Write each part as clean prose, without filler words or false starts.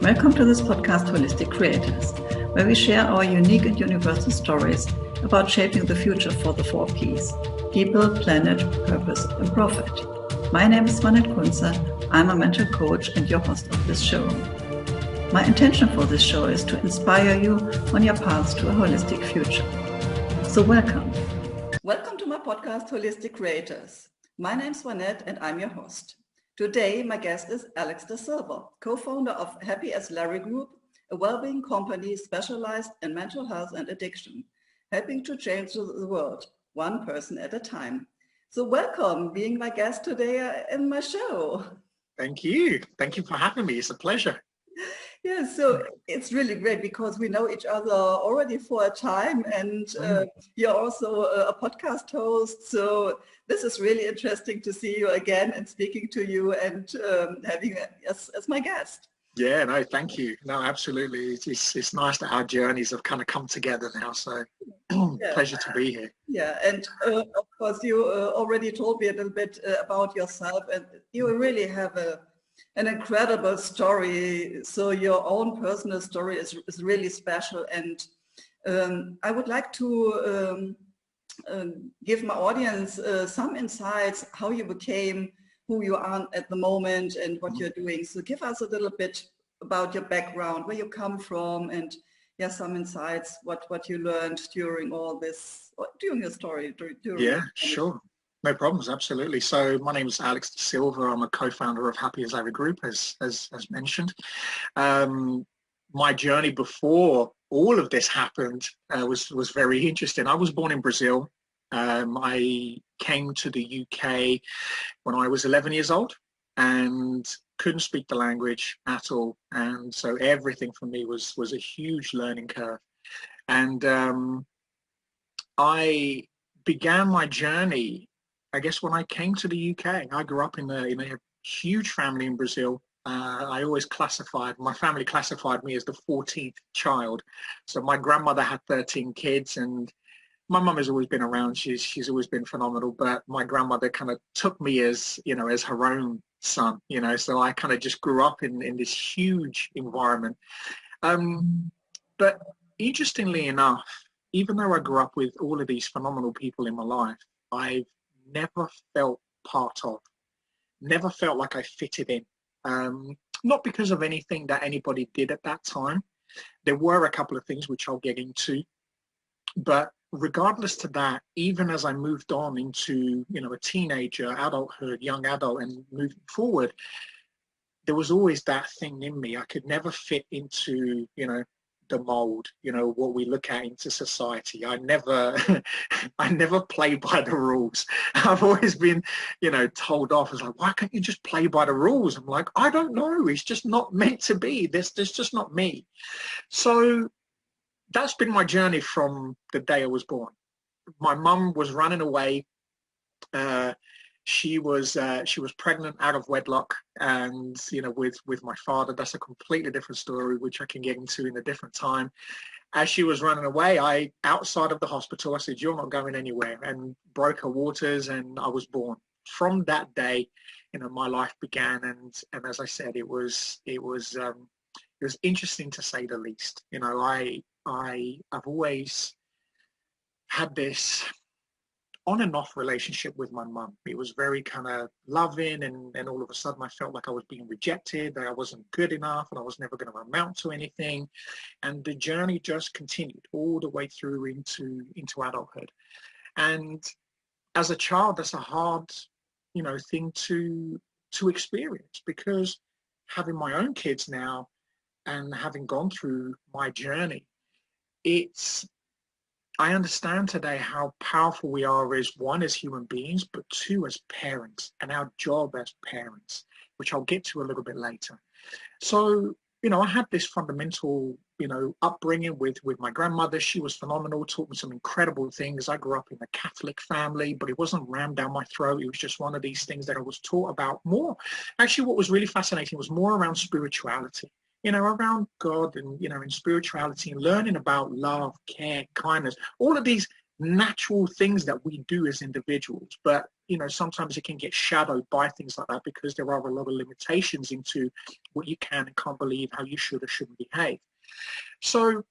Welcome to this podcast, Holistic Creators, where we share our unique and universal stories about shaping the future for the 4 Ps: people, planet, purpose, and profit. My name is Swanette Kuntze. I'm a mental coach and your host of this show. My intention for this show is to inspire you on your path to a holistic future. So welcome. Welcome to my podcast, Holistic Creators. My name is Swanette and I'm your host. Today, my guest is Alex de Silva, co-founder of Happy as Larry Group, a wellbeing company specialized in mental health and addiction, helping to change the world, one person at a time. So welcome being my guest today in my show. Thank you. Thank you for having me. It's a pleasure. Yeah, so it's really great because we know each other already for a time, and you're also a podcast host. So this is really interesting to see you again and speaking to you and having you as my guest. Yeah, no, thank you. No, absolutely. It's nice that our journeys have kind of come together now. So yeah. Pleasure to be here. Yeah, and of course you already told me a little bit about yourself, and you really have an incredible story. So your own personal story is really special, and I would like to give my audience some insights how you became who you are at the moment and what you're doing. So give us a little bit about your background, where you come from, and some insights what you learned during all this, during your story. Sure. No problems, absolutely. So my name is Alex de Silva. I'm a co-founder of Happy as Larry Group, as mentioned. My journey before all of this happened was very interesting. I was born in Brazil. I came to the UK when I was 11 years old and couldn't speak the language at all. And so everything for me was a huge learning curve. And I began my journey, I guess, when I came to the UK. I grew up in a huge family in Brazil. I always my family classified me as the 14th child. So my grandmother had 13 kids, and my mum has always been around. She's always been phenomenal, but my grandmother kind of took me as her own son, so I kind of just grew up in this huge environment. But interestingly enough, even though I grew up with all of these phenomenal people in my life, I've never felt part of, never felt like I fitted in. Not because of anything that anybody did at that time. There were a couple of things which I'll get into, but regardless to that, even as I moved on into, a teenager, adulthood, young adult, and moving forward, there was always that thing in me. I could never fit into, the mold, what we look at into society. I never play by the rules. I've always been, told off as like, why can't you just play by the rules? I'm like, I don't know. It's just not meant to be. This just not me. So that's been my journey from the day I was born. My mum was running away. She was pregnant out of wedlock, and with my father. That's a completely different story, which I can get into in a different time. As she was running away, outside of the hospital, I said, "You're not going anywhere," and broke her waters, and I was born. From that day, my life began, and as I said, it was interesting to say the least. I've always had this on and off relationship with my mum. It was very kind of loving, and all of a sudden I felt like I was being rejected, that I wasn't good enough, and I was never going to amount to anything. And the journey just continued all the way through into adulthood. And as a child, that's a hard, thing to experience, because having my own kids now and having gone through my journey, I understand today how powerful we are as one, as human beings, but two, as parents, and our job as parents, which I'll get to a little bit later. So, I had this fundamental, upbringing with my grandmother. She was phenomenal, taught me some incredible things. I grew up in a Catholic family, but it wasn't rammed down my throat. It was just one of these things that I was taught about more. Actually, what was really fascinating was more around spirituality. Around God and, in spirituality, and learning about love, care, kindness, all of these natural things that we do as individuals. But you know, sometimes it can get shadowed by things like that because there are a lot of limitations into what you can and can't believe, how you should or shouldn't behave. So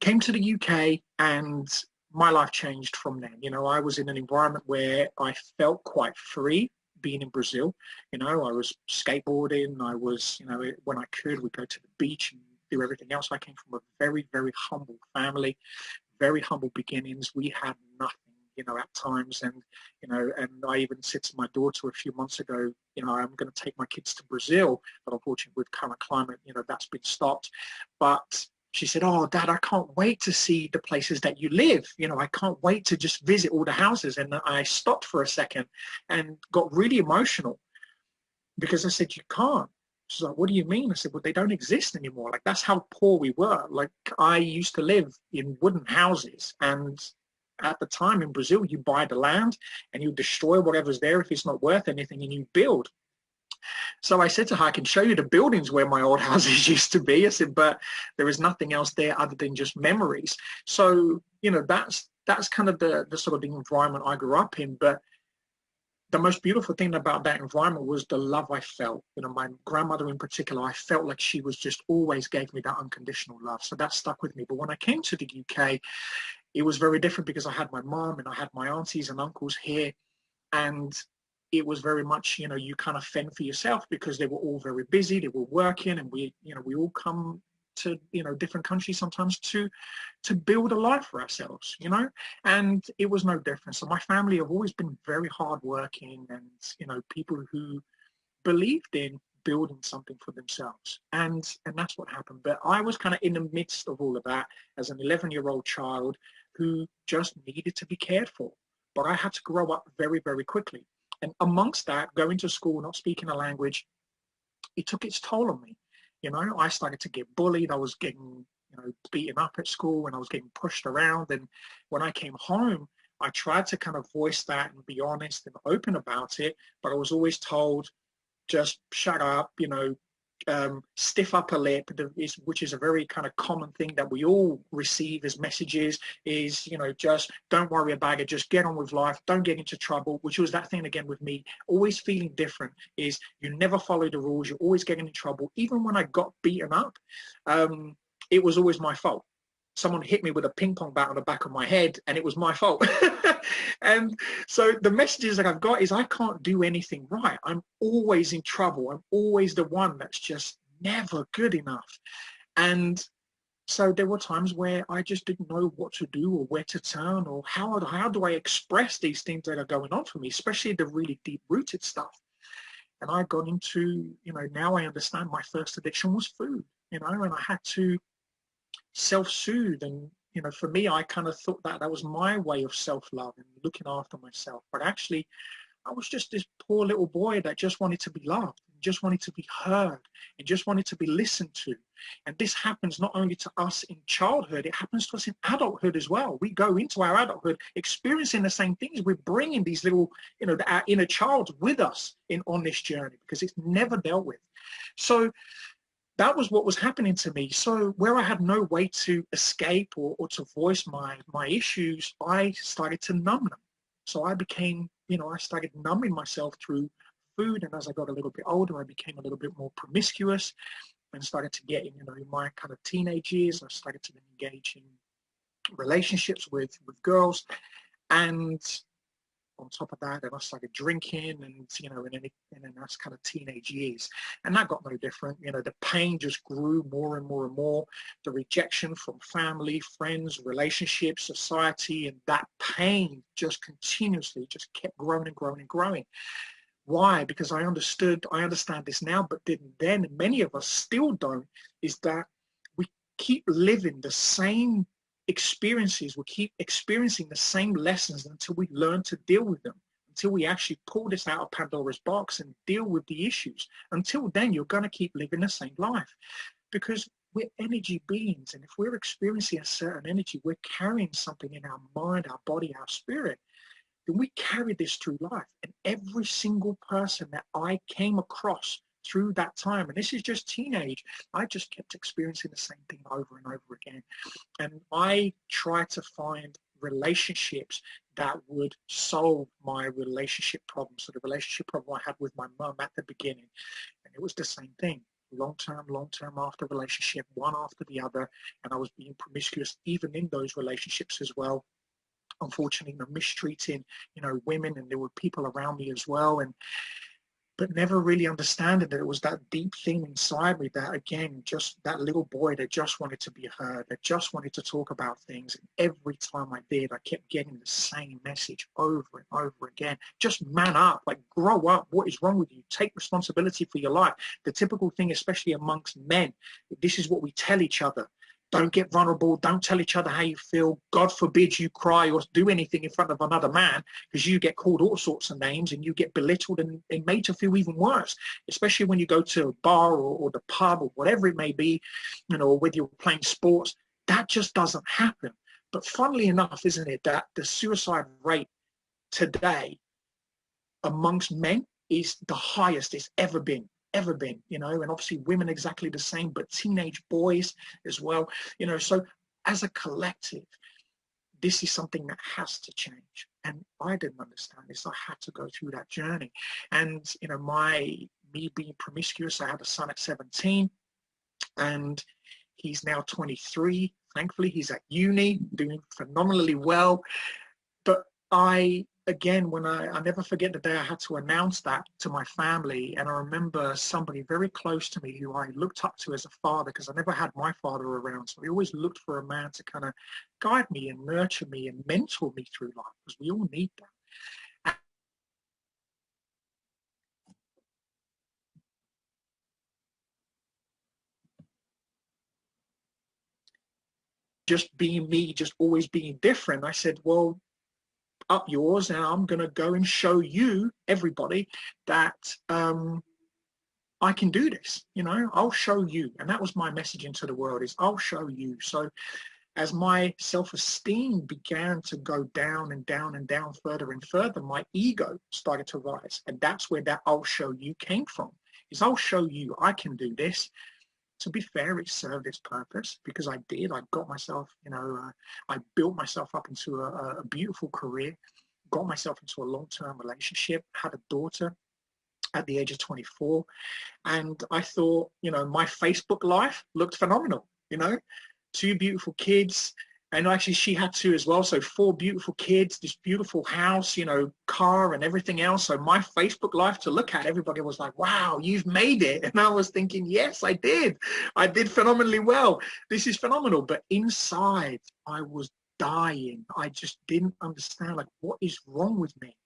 came to the UK and my life changed from then. You know, I was in an environment where I felt quite free being in Brazil. You know, I was skateboarding. I was, you know, when I could, we'd go to the beach and do everything else. I came from a very, very humble family, very humble beginnings. We had nothing, you know, at times. And, you know, and I even said to my daughter a few months ago, you know, I'm going to take my kids to Brazil. But unfortunately, with current climate, you know, that's been stopped. But she said, oh, Dad, I can't wait to see the places that you live. You know, I can't wait to just visit all the houses. And I stopped for a second and got really emotional because I said, you can't. She's like, what do you mean? I said, well, they don't exist anymore. Like, that's how poor we were. Like, I used to live in wooden houses. And at the time in Brazil, you buy the land and you destroy whatever's there if it's not worth anything and you build. So I said to her, I can show you the buildings where my old houses used to be. I said, but there is nothing else there other than just memories. So, you know, that's kind of the sort of the environment I grew up in. But the most beautiful thing about that environment was the love I felt. You know, my grandmother in particular, I felt like she was just always gave me that unconditional love. So that stuck with me. But when I came to the UK, it was very different because I had my mom and I had my aunties and uncles here. And it was very much, you know, you kind of fend for yourself because they were all very busy, they were working, and we, you know, we all come to, you know, different countries sometimes to build a life for ourselves, you know, and it was no different. So my family have always been very hardworking and, you know, people who believed in building something for themselves. And that's what happened. But I was kind of in the midst of all of that as an 11-year-old child who just needed to be cared for. But I had to grow up very, very quickly. And amongst that, going to school, not speaking a language, it took its toll on me. You know, I started to get bullied. I was getting, you know, beaten up at school and I was getting pushed around. And when I came home, I tried to kind of voice that and be honest and open about it. But I was always told, just shut up, you know, stiff upper lip, which is a very kind of common thing that we all receive as messages, is, you know, just don't worry about it, just get on with life, don't get into trouble, which was that thing again with me, always feeling different, is you never follow the rules, you're always getting in trouble. Even when I got beaten up, it was always my fault. Someone hit me with a ping pong bat on the back of my head and it was my fault. And so the messages that I've got is I can't do anything right. I'm always in trouble. I'm always the one that's just never good enough. And so there were times where I just didn't know what to do or where to turn or how do I express these things that are going on for me, especially the really deep-rooted stuff. And I got into, you know, now I understand my first addiction was food, you know, and I had to self-soothe. And, you know, for me, I kind of thought that was my way of self-love and looking after myself. But actually, I was just this poor little boy that just wanted to be loved, just wanted to be heard, and just wanted to be listened to. And this happens not only to us in childhood, it happens to us in adulthood as well. We go into our adulthood experiencing the same things. We're bringing these little, you know, our inner child with us on this journey because it's never dealt with. So that was what was happening to me. So where I had no way to escape or to voice my issues, I started to numb them. So I became, you know, I started numbing myself through food. And as I got a little bit older, I became a little bit more promiscuous and started to get, you know, in my kind of teenage years, I started to engage in relationships with girls. And on top of that, then I started drinking and, you know, and then that's kind of teenage years. And that got no different. You know, the pain just grew more and more and more. The rejection from family, friends, relationships, society, and that pain just continuously just kept growing and growing and growing. Why? Because I understand this now, but didn't then, and many of us still don't, is that we keep living the same experiences, we keep experiencing the same lessons until we learn to deal with them, until we actually pull this out of Pandora's box and deal with the issues. Until then, you're going to keep living the same life because we're energy beings. And if we're experiencing a certain energy, we're carrying something in our mind, our body, our spirit. Then we carry this through life. And every single person that I came across through that time, and this is just teenage, I just kept experiencing the same thing over and over again. And I tried to find relationships that would solve my relationship problem. So the relationship problem I had with my mum at the beginning, and it was the same thing. Long-term after relationship, one after the other, and I was being promiscuous even in those relationships as well. Unfortunately, mistreating, women, and there were people around me as well, but never really understanding that it was that deep thing inside me that, again, just that little boy that just wanted to be heard, that just wanted to talk about things. And every time I did, I kept getting the same message over and over again. Just man up, like grow up. What is wrong with you? Take responsibility for your life. The typical thing, especially amongst men, this is what we tell each other. Don't get vulnerable. Don't tell each other how you feel. God forbid you cry or do anything in front of another man, because you get called all sorts of names and you get belittled and made to feel even worse, especially when you go to a bar or the pub or whatever it may be, whether you're playing sports. That just doesn't happen. But funnily enough, isn't it, that the suicide rate today amongst men is the highest it's ever been, and obviously women exactly the same, but teenage boys as well, so as a collective, this is something that has to change. And I didn't understand this. I had to go through that journey. And, me being promiscuous, I had a son at 17 and he's now 23. Thankfully, he's at uni, doing phenomenally well. But again, when I never forget the day I had to announce that to my family, and I remember somebody very close to me who I looked up to as a father, because I never had my father around, so I always looked for a man to kind of guide me and nurture me and mentor me through life, because we all need that. Just being me, just always being different, I said, well, up yours, and I'm going to go and show you, everybody, that I can do this. I'll show you. And that was my message into the world, is I'll show you. So as my self-esteem began to go down and down and down, further and further, my ego started to rise. And that's where that I'll show you came from, is I'll show you I can do this. To be fair, it served its purpose, because I did. I got myself, I built myself up into a beautiful career, got myself into a long-term relationship, had a daughter at the age of 24. And I thought, my Facebook life looked phenomenal, 2 beautiful kids. And actually she had 2 as well. So 4 beautiful kids, this beautiful house, car and everything else. So my Facebook life to look at, everybody was like, wow, you've made it. And I was thinking, yes, I did. I did phenomenally well. This is phenomenal. But inside I was dying. I just didn't understand, like, what is wrong with me?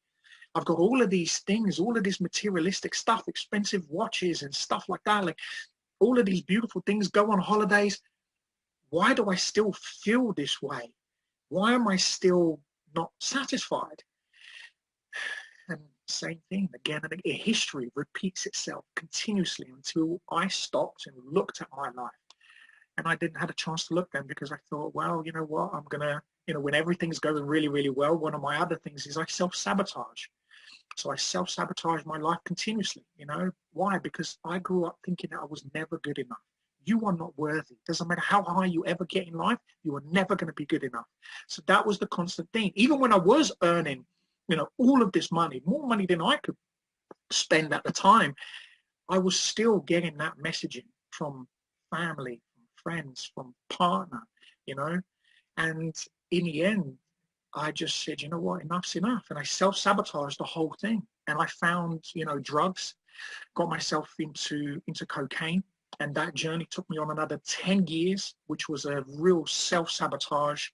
I've got all of these things, all of this materialistic stuff, expensive watches and stuff like that, like all of these beautiful things, go on holidays. Why do I still feel this way? Why am I still not satisfied? And same thing again and again. History repeats itself continuously until I stopped and looked at my life. And I didn't have a chance to look then, because I thought, well, you know what, I'm going to, when everything's going really, really well, one of my other things is I self-sabotage. So I self-sabotage my life continuously. Why? Because I grew up thinking that I was never good enough. You are not worthy. Doesn't matter how high you ever get in life, you are never going to be good enough. So that was the constant thing. Even when I was earning, all of this money, more money than I could spend at the time, I was still getting that messaging from family, from friends, from partner, and in the end, I just said, you know what, enough's enough. And I self-sabotaged the whole thing. And I found, drugs, got myself into cocaine. And that journey took me on another 10 years, which was a real self-sabotage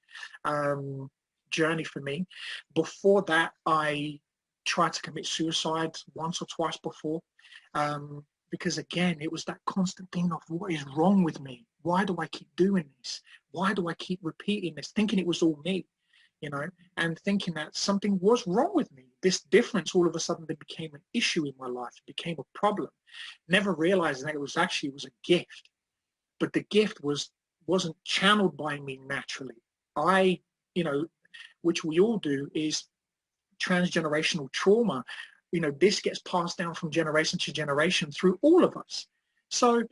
journey for me. Before that, I tried to commit suicide once or twice before. Because again, it was that constant thing of, what is wrong with me? Why do I keep doing this? Why do I keep repeating this? Thinking it was all me. And thinking that something was wrong with me. This difference all of a sudden became an issue in my life. It became a problem. Never realizing that it was a gift. But the gift wasn't channeled by me naturally. Which we all do, is transgenerational trauma. This gets passed down from generation to generation through all of us. So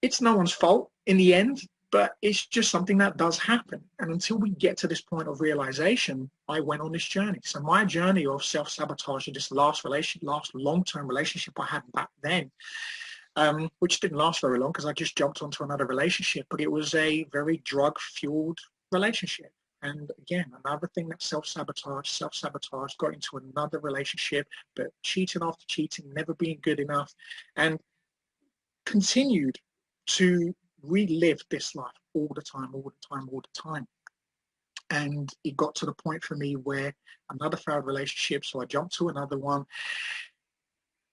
it's no one's fault in the end. But it's just something that does happen. And until we get to this point of realization, I went on this journey. So my journey of self-sabotage in this last long-term relationship I had back then, which didn't last very long because I just jumped onto another relationship, but it was a very drug-fueled relationship. And again, another thing that self-sabotage, got into another relationship, but cheating after cheating, never being good enough, and continued to relive this life all the time. And it got to the point for me where another failed relationship, so I jumped to another one,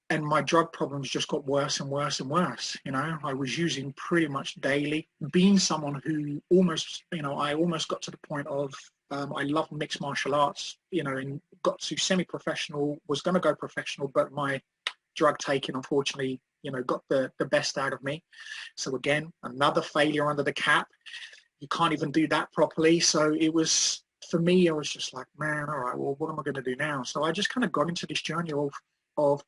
and my drug problems just got worse and worse and worse. You know, I was using pretty much daily, being someone who almost, I almost got to the point of, I love mixed martial arts, and got to semi-professional, was going to go professional, but my drug taking, unfortunately, got the best out of me. So again, another failure under the cap. You can't even do that properly. So it was, for me, I was just like, man, all right, well, what am I going to do now? So I just kind of got into this journey of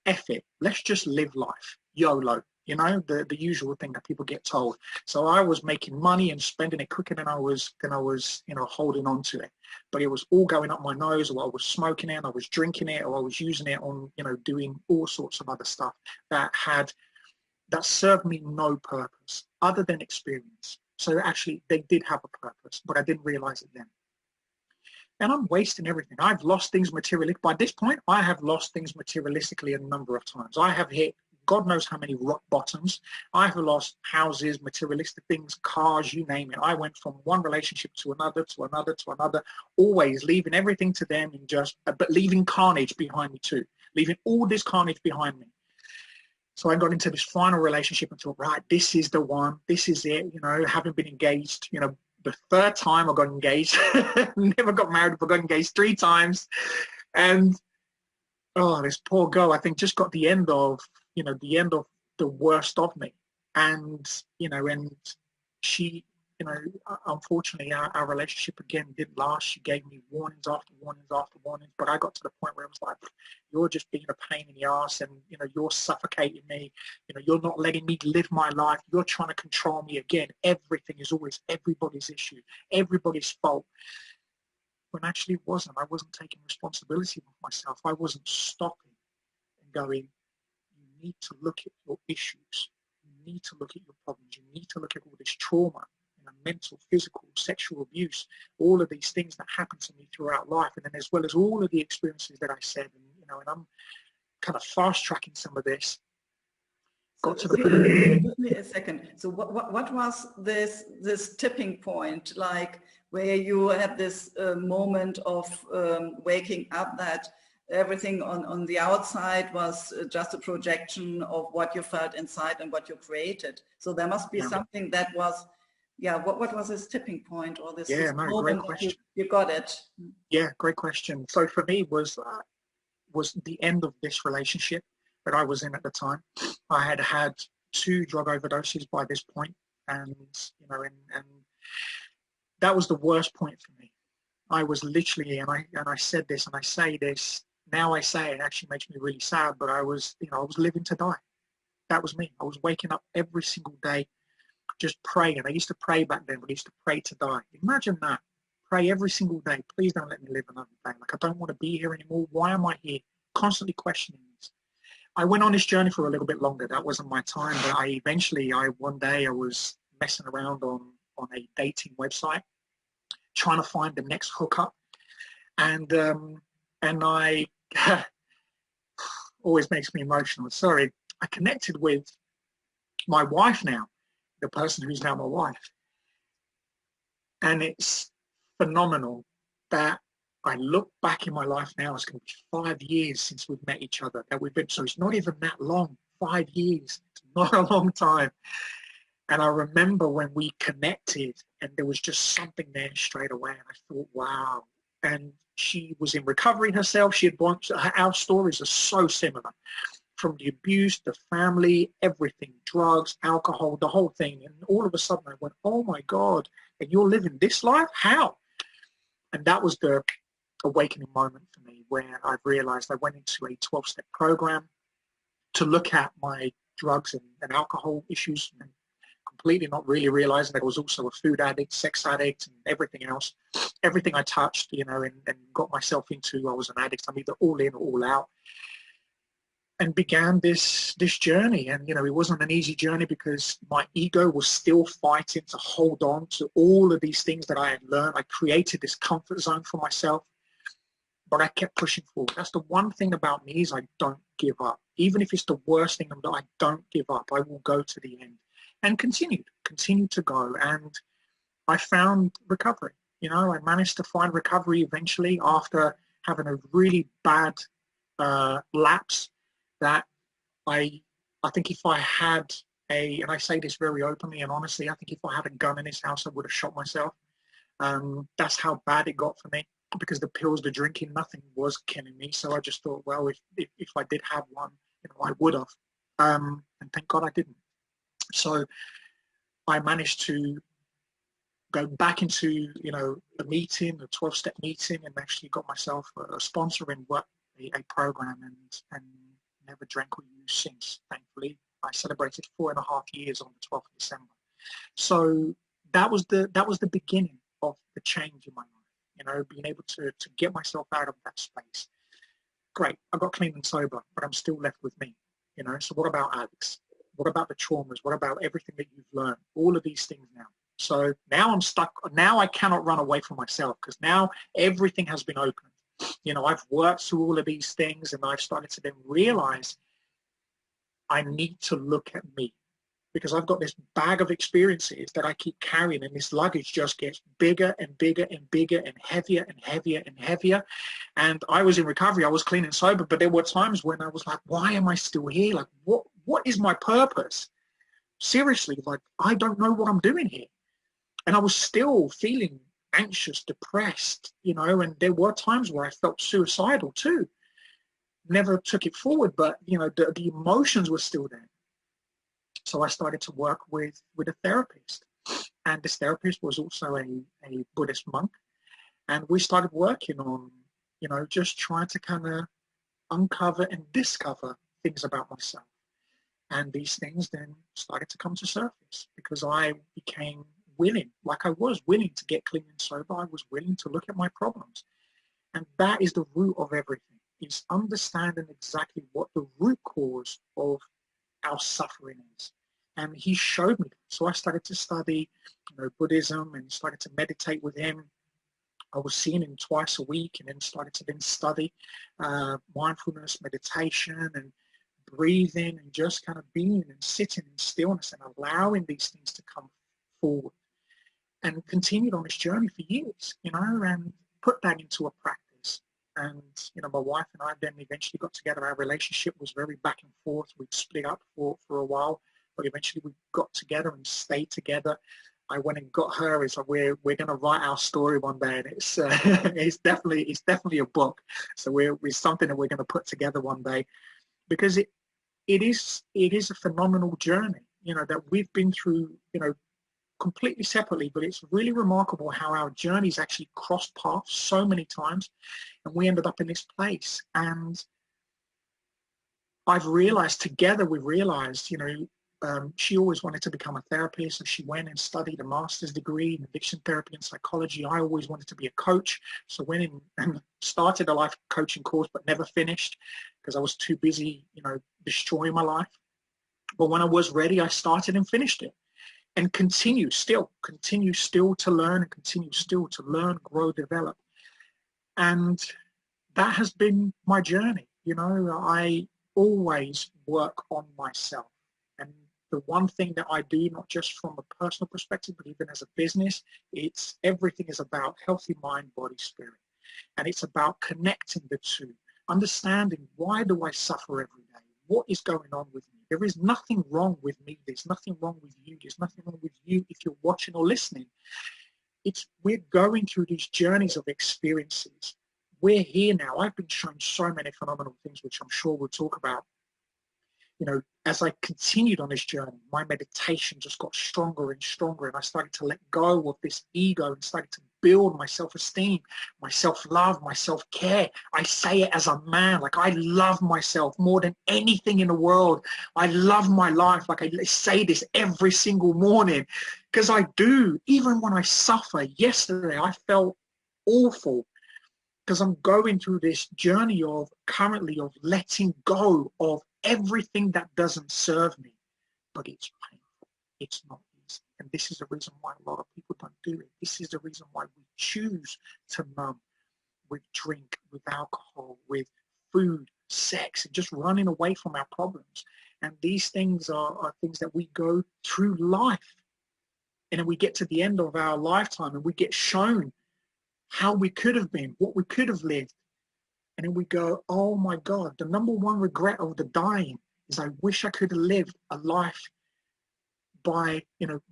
F it, let's just live life, YOLO, the usual thing that people get told. So I was making money and spending it quicker than I was holding on to it. But it was all going up my nose, or I was smoking it, I was drinking it, or I was using it on, doing all sorts of other stuff that served me no purpose other than experience. So actually they did have a purpose, but I didn't realize it then. And I'm wasting everything. I've lost things materially. By this point, I have lost things materialistically a number of times. I have hit God knows how many rock bottoms. I have lost houses, materialistic things, cars, you name it. I went from one relationship to another, always leaving everything to them, and but leaving carnage behind me too, leaving all this carnage behind me. So I got into this final relationship and thought, right, this is the one, this is it, having been engaged, the third time I got engaged, never got married, but got engaged 3 times. And, this poor girl, I think, just got the end of the worst of me. And, and she, unfortunately, our relationship again didn't last. She gave me warnings after warnings after warnings, but I got to the point where it was like, you're just being a pain in the ass, and, you're suffocating me. You're not letting me live my life. You're trying to control me again. Everything is always everybody's issue, everybody's fault. When actually it wasn't. I wasn't taking responsibility for myself. I wasn't stopping and going, you need to look at your issues. You need to look at your problems. You need to look at all this trauma, mental, physical, sexual abuse, all of these things that happen to me throughout life, and then as well as all of the experiences that I said, and and I'm kind of fast tracking some of this. Got to the give me a second. So what was this tipping point, like where you had this moment of waking up that everything on the outside was just a projection of what you felt inside and what you created? So there must be something that was, what was this tipping point, or this moment great question. You got it? Yeah, great question. So for me was the end of this relationship that I was in at the time. I had had 2 drug overdoses by this point, and and that was the worst point for me. I was literally, and I said this, and I say this now, I say it actually makes me really sad, but I was living to die. That was me. I was waking up every single day just praying. I used to pray back then, but I used to pray to die. Imagine that. Pray every single day. Please don't let me live another day. Like, I don't want to be here anymore. Why am I here? Constantly questioning this. I went on this journey for a little bit longer. That wasn't my time, but one day I was messing around on a dating website, trying to find the next hookup. And I always makes me emotional. Sorry. I connected with my wife now, the person who's now my wife. And it's phenomenal that I look back in my life now, it's going to be 5 years since we've met each other, so it's not even that long, 5 years, it's not a long time. And I remember when we connected, and there was just something there straight away, and I thought, wow. And she was in recovery herself. Our stories are so similar, from the abuse, the family, everything, drugs, alcohol, the whole thing. And all of a sudden I went, oh my God, and you're living this life? How? And that was the awakening moment for me, where I realized I went into a 12-step program to look at my drugs and alcohol issues, and completely not really realizing that I was also a food addict, sex addict, and everything else. Everything I touched, you know, and got myself into, I was an addict. I'm either all in or all out. And began this journey. And, you know, it wasn't an easy journey because my ego was still fighting to hold on to all of these things that I had learned. I created this comfort zone for myself, but I kept pushing forward. That's the one thing about me, is I don't give up. Even if it's the worst thing, I don't give up. I will go to the end, and continue to go. And I found recovery. You know, I managed to find recovery eventually after having a really bad lapse. That I think if I had and I say this very openly and honestly, I think if I had a gun in this house, I would have shot myself. That's how bad it got for me, because the pills, the drinking, nothing was killing me. So I just thought, well, if I did have one, you know, I would have. And thank God I didn't. So I managed to go back into, you know, a meeting, a 12-step meeting, and actually got myself a sponsor in a program, and never drank or used since, thankfully. I celebrated 4.5 years on the 12th of December. So that was the beginning of the change in my life, you know, being able to get myself out of that space. Great, I got clean and sober, but I'm still left with me, you know. So what about addicts? What about the traumas? What about everything that you've learned? All of these things now. So now I'm stuck. Now I cannot run away from myself, because now everything has been opened. You know, I've worked through all of these things, and I've started to then realize I need to look at me, because I've got this bag of experiences that I keep carrying, and this luggage just gets bigger and bigger and bigger and heavier and heavier and heavier. And I was in recovery, I was clean and sober, but there were times when I was like, why am I still here? Like, what is my purpose? Seriously, like, I don't know what I'm doing here. And I was still feeling anxious, depressed, you know, and there were times where I felt suicidal too. Never took it forward, but, you know, the emotions were still there. So I started to work with a therapist, and this therapist was also a Buddhist monk. And we started working on, you know, just trying to kind of uncover and discover things about myself. And these things then started to come to surface, because I became willing, like I was willing to get clean and sober. I was willing to look at my problems. And that is the root of everything, is understanding exactly what the root cause of our suffering is. And he showed me that. So I started to study, you know, Buddhism, and started to meditate with him. I was seeing him twice a week, and then started to then study mindfulness meditation and breathing, and just kind of being and sitting in stillness and allowing these things to come forward. And continued on this journey for years, you know, and put that into a practice. And, you know, my wife and I then eventually got together. Our relationship was very back and forth. We'd split up for a while, but eventually we got together and stayed together. I went and got her. It's like, we're going to write our story one day, and it's definitely a book. So we're something that we're going to put together one day, because it is a phenomenal journey, you know, that we've been through, you know, completely separately, but it's really remarkable how our journeys actually crossed paths so many times, and we ended up in this place. And I've realized, together we've realized, you know, she always wanted to become a therapist, so she went and studied a master's degree in addiction therapy and psychology. I always wanted to be a coach, so went in and started a life coaching course, but never finished because I was too busy, you know, destroying my life. But when I was ready, I started and finished it. And continue still to learn, and continue still to learn, grow, develop. And that has been my journey. You know, I always work on myself. And the one thing that I do, not just from a personal perspective, but even as a business, everything is about healthy mind, body, spirit. And it's about connecting the two, understanding, why do I suffer every day? What is going on with me? There is nothing wrong with me. There's nothing wrong with you. There's nothing wrong with you if you're watching or listening. We're going through these journeys of experiences. We're here now. I've been shown so many phenomenal things, which I'm sure we'll talk about. You know, as I continued on this journey, my meditation just got stronger and stronger, and I started to let go of this ego and started to build my self-esteem, my self-love, my self-care. I say it as a man, like I love myself more than anything in the world. I love my life. Like I say this every single morning because I do. Even when I suffer, yesterday I felt awful because I'm going through this journey of currently of letting go of everything that doesn't serve me. But it's painful. It's not easy. And this is the reason why a lot of people don't do it. This is the reason why we choose to numb with drink, with alcohol, with food, sex, and just running away from our problems. And these things are things that we go through life. And then we get to the end of our lifetime and we get shown how we could have been, what we could have lived. And then we go, oh my God, the number one regret of the dying is I wish I could have lived a life by,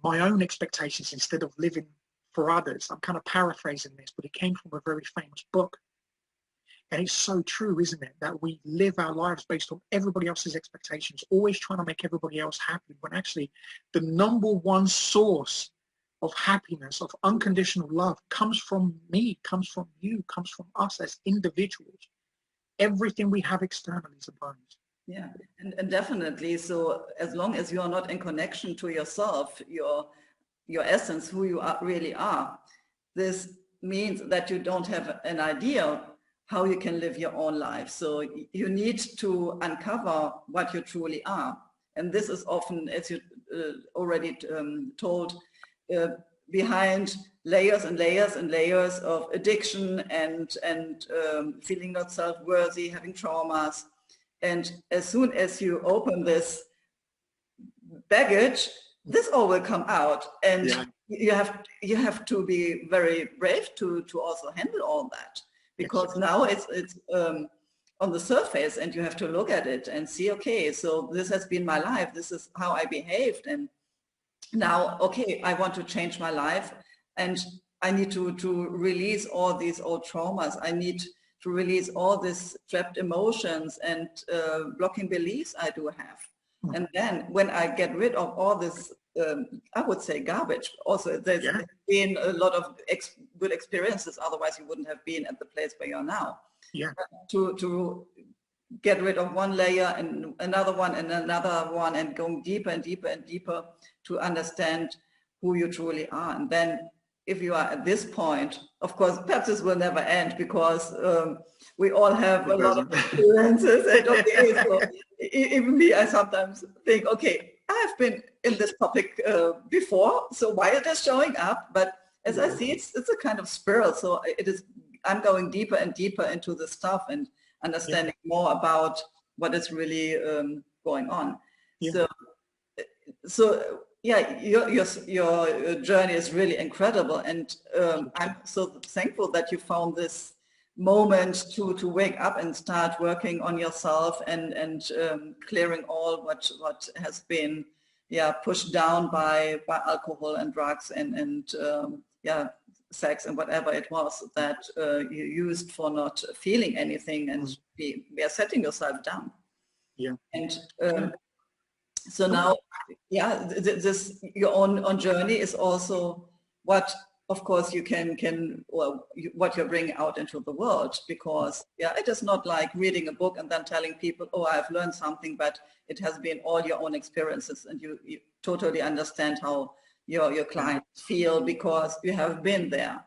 my own expectations instead of living for others. I'm kind of paraphrasing this, but it came from a very famous book. And it's so true, isn't it, that we live our lives based on everybody else's expectations, always trying to make everybody else happy, when actually the number one source of happiness, of unconditional love, comes from me, comes from you, comes from us as individuals. Everything we have externally is a bonus. Yeah, and definitely. So as long as you are not in connection to yourself, your essence, who you really are, this means that you don't have an idea how you can live your own life. So you need to uncover what you truly are. And this is often, as you already told, behind layers and layers and layers of addiction and feeling not self-worthy, having traumas. And as soon as you open this baggage, this all will come out. And yeah, you have to be very brave to also handle all that, because now it's on the surface, and you have to look at it and see, okay, so this has been my life, this is how I behaved, and now, okay, I want to change my life, and I need to release all these old traumas. I need to release all these trapped emotions and blocking beliefs I do have. And then when I get rid of all this, I would say garbage, also there's been a lot of good experiences, otherwise you wouldn't have been at the place where you're now. Yeah. To get rid of one layer and another one and another one, and going deeper and deeper and deeper to understand who you truly are. And then if you are at this point, of course, perhaps this will never end, because we all have a lot of experiences. And okay, so even me, I sometimes think, okay, I've been in this topic before, so why is this showing up? But as I see, it's a kind of spiral. So it is, I'm going deeper and deeper into the stuff and understanding more about what is really going on. So yeah, your journey is really incredible, and I'm so thankful that you found this moment to wake up and start working on yourself and clearing all what has been pushed down by alcohol and drugs and sex and whatever it was that you used for not feeling anything, and we are setting yourself down. And so now, this your own journey is also what, of course, you can what you're bringing out into the world, because it is not like reading a book and then telling people, oh, I've learned something, but it has been all your own experiences, and you totally understand how your clients feel because you have been there.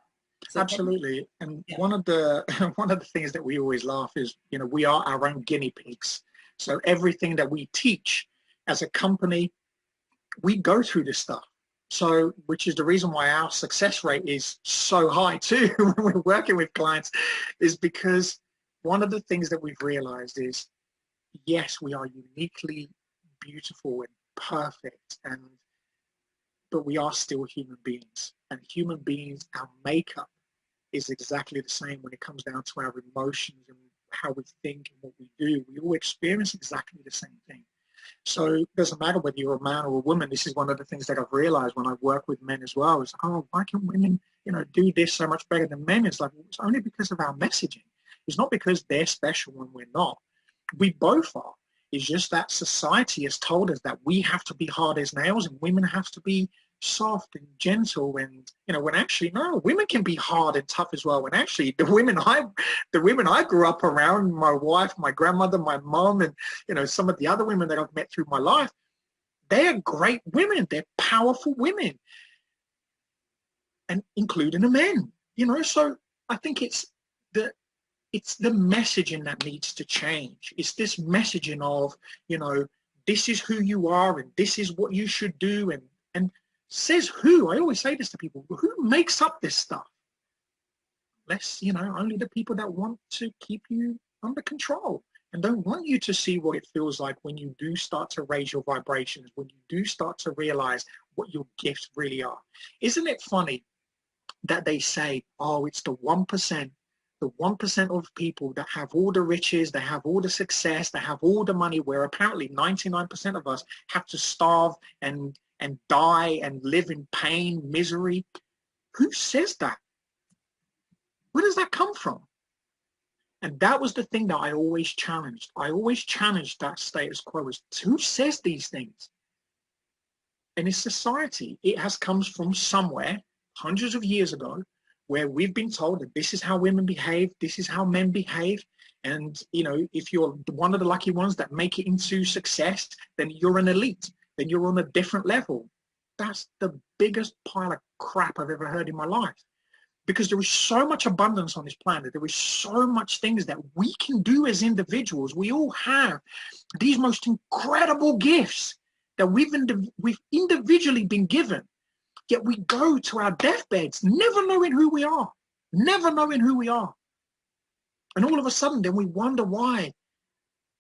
So absolutely. And one of the things that we always laugh is, we are our own guinea pigs. So everything that we teach as a company, we go through this stuff. So, which is the reason why our success rate is so high too when we're working with clients, is because one of the things that we've realized is, yes, we are uniquely beautiful and perfect, but we are still human beings. And human beings, our makeup is exactly the same when it comes down to our emotions and how we think and what we do. We all experience exactly the same thing. So it doesn't matter whether you're a man or a woman. This is one of the things that I've realized when I work with men as well, is, oh, why can women, do this so much better than men? It's like, it's only because of our messaging. It's not because they're special when we're not. We both are. It's just that society has told us that we have to be hard as nails and women have to be soft and gentle, and when actually no, women can be hard and tough as well. And actually the women I grew up around, my wife, my grandmother, my mom, and some of the other women that I've met through my life, they're great women, they're powerful women, and including the men, so I think it's the messaging that needs to change. It's this messaging of, this is who you are and this is what you should do, and says who? I always say this to people, who makes up this stuff? Only the people that want to keep you under control and don't want you to see what it feels like when you do start to raise your vibrations, when you do start to realize what your gifts really are. Isn't it funny that they say, oh, it's the 1%, the 1% of people that have all the riches, they have all the success, they have all the money, where apparently 99% of us have to starve and die and live in pain, misery. Who says that? Where does that come from? And that was the thing that I always challenged. I always challenged that status quo. Is who says these things? And it's society. It has comes from somewhere hundreds of years ago, where we've been told that this is how women behave, this is how men behave. And, if you're one of the lucky ones that make it into success, then you're an elite, then you're on a different level. That's the biggest pile of crap I've ever heard in my life. Because there is so much abundance on this planet. There is so much things that we can do as individuals. We all have these most incredible gifts that we've individually been given. Yet we go to our deathbeds never knowing who we are, never knowing who we are. And all of a sudden, then we wonder why,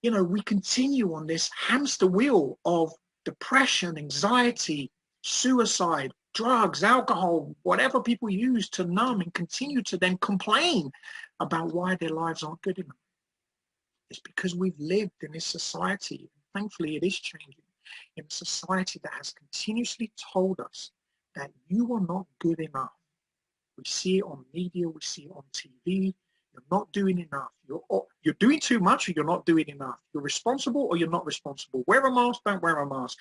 we continue on this hamster wheel of depression, anxiety, suicide, drugs, alcohol, whatever people use to numb, and continue to then complain about why their lives aren't good enough. It's because we've lived in this society. Thankfully, it is changing. In a society that has continuously told us that you are not good enough. We see it on media, we see it on TV. You're not doing enough. You're doing too much, or you're not doing enough. You're responsible, or you're not responsible. Wear a mask, don't wear a mask.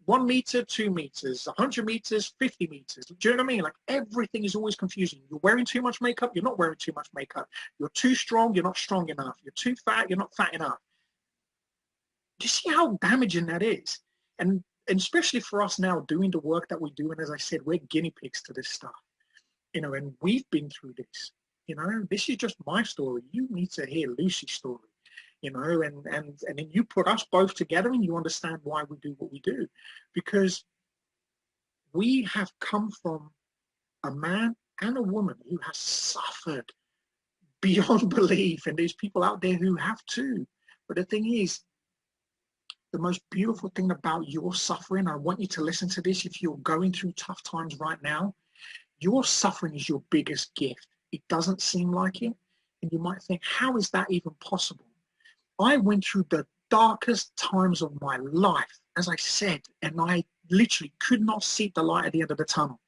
1 meter, 2 meters, 100 meters, 50 meters. Do you know what I mean? Like, everything is always confusing. You're wearing too much makeup, you're not wearing too much makeup. You're too strong, you're not strong enough. You're too fat, you're not fat enough. Do you see how damaging that is? And especially for us now doing the work that we do, and as I said, we're guinea pigs to this stuff, and we've been through this. This is just my story. You need to hear Lucy's story, and then you put us both together and you understand why we do what we do, because we have come from a man and a woman who has suffered beyond belief, and there's people out there who have too. But the thing is, the most beautiful thing about your suffering, I want you to listen to this if you're going through tough times right now, your suffering is your biggest gift. It doesn't seem like it. And you might think, how is that even possible? I went through the darkest times of my life, as I said, and I literally could not see the light at the end of the tunnel.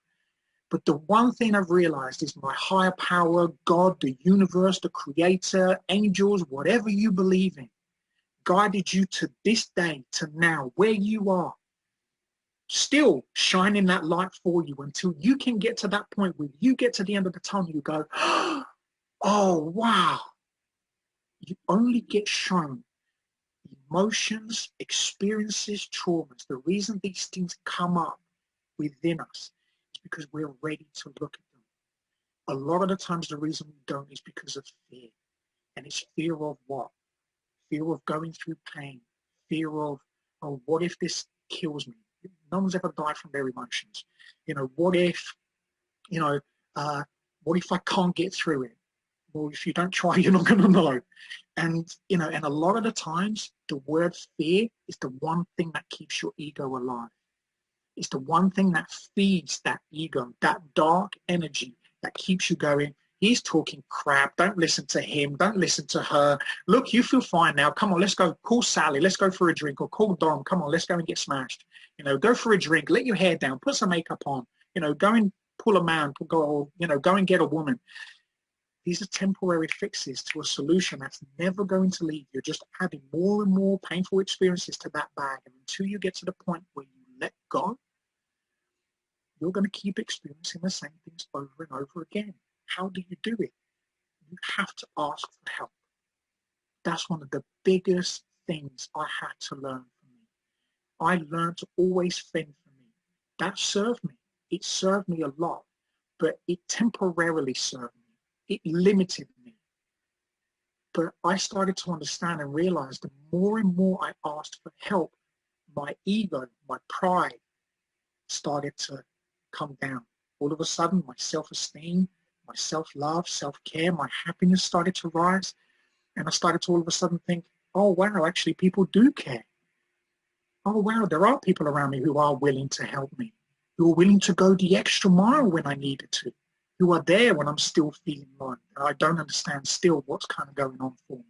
But the one thing I've realized is my higher power, God, the universe, the creator, angels, whatever you believe in, guided you to this day, to now, where you are, still shining that light for you until you can get to that point where you get to the end of the tunnel, you go, oh, wow. You only get shown emotions, experiences, traumas. The reason these things come up within us is because we're ready to look at them. A lot of the times the reason we don't is because of fear. And it's fear of what? Fear of going through pain, fear of, oh, what if this kills me? No one's ever died from their emotions. What if, what if I can't get through it? Well, if you don't try, you're not going to know. And, and a lot of the times the word fear is the one thing that keeps your ego alive. It's the one thing that feeds that ego, that dark energy that keeps you going. He's talking crap. Don't listen to him. Don't listen to her. Look, you feel fine now. Come on, let's go. Call Sally. Let's go for a drink. Or call Dom. Come on, let's go and get smashed. Go for a drink. Let your hair down. Put some makeup on. Go and pull a man. Go and get a woman. These are temporary fixes to a solution that's never going to leave. You're just adding more and more painful experiences to that bag. And until you get to the point where you let go, you're going to keep experiencing the same things over and over again. How do you do it? You have to ask for help. That's one of the biggest things I had to learn from me. I learned to always fend for me. That served me. It served me a lot, but it temporarily served me. It limited me. But I started to understand and realize the more and more I asked for help, my ego, my pride started to come down. All of a sudden, my self-esteem, my self-love, self-care, my happiness started to rise. And I started to all of a sudden think, oh, wow, actually people do care. Oh, wow, there are people around me who are willing to help me, who are willing to go the extra mile when I needed to, who are there when I'm still feeling like I don't understand still what's kind of going on for me.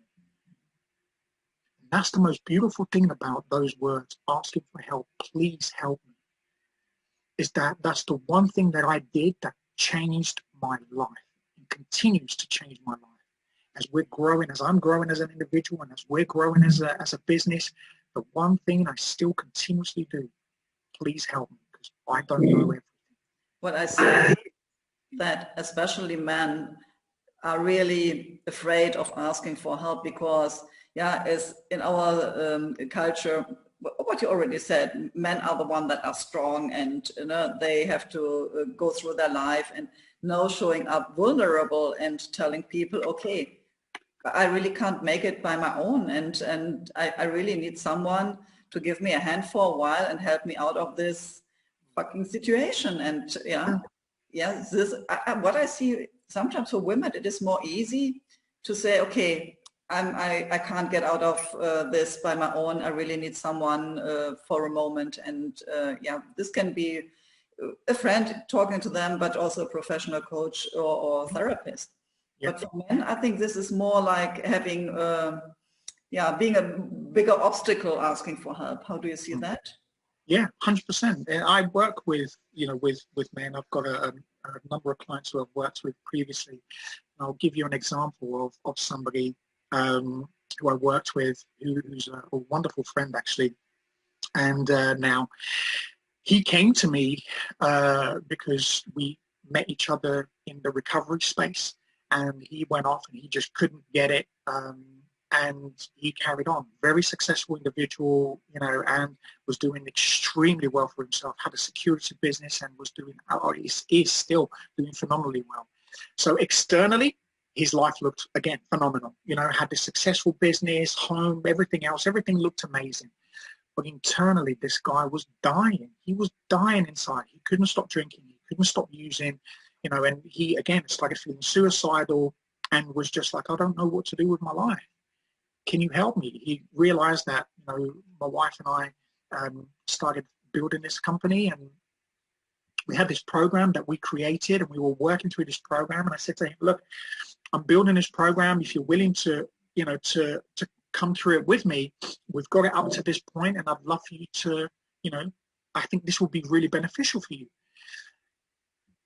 And that's the most beautiful thing about those words, asking for help, please help me, is that that's the one thing that I did that changed my life and continues to change my life. As we're growing, as I'm growing as an individual, and as we're growing as a business, the one thing I still continuously do, please help me, because I don't know everything. What I see that especially men are really afraid of asking for help because, yeah, as in our culture, what you already said, men are the ones that are strong, and they have to go through their life, and now showing up vulnerable and telling people, okay, I really can't make it by my own, and I really need someone to give me a hand for a while and help me out of this fucking situation. And this what I see sometimes for women, it is more easy to say, okay, I can't get out of this by my own. I really need someone for a moment, and this can be a friend talking to them, but also a professional coach or therapist. But for men, I think this is more like having, being a bigger obstacle asking for help. How do you see that? Yeah, 100%. I work with, with men. I've got a number of clients who I've worked with previously. I'll give you an example of somebody who I worked with, who's a wonderful friend, actually. And now he came to me because we met each other in the recovery space. And he went off and he just couldn't get it. And he carried on. Very successful individual, and was doing extremely well for himself, had a security business and was doing, is still doing phenomenally well. So externally, his life looked, again, phenomenal. Had this successful business, home, everything else, everything looked amazing. But internally, this guy was dying. He was dying inside. He couldn't stop drinking. He couldn't stop using. And he, again, started feeling suicidal and was just like, I don't know what to do with my life. Can you help me? He realized that, my wife and I started building this company, and we had this program that we created, and we were working through this program. And I said to him, look, I'm building this program. If you're willing to, to come through it with me, we've got it up to this point, and I'd love for you to, I think this will be really beneficial for you.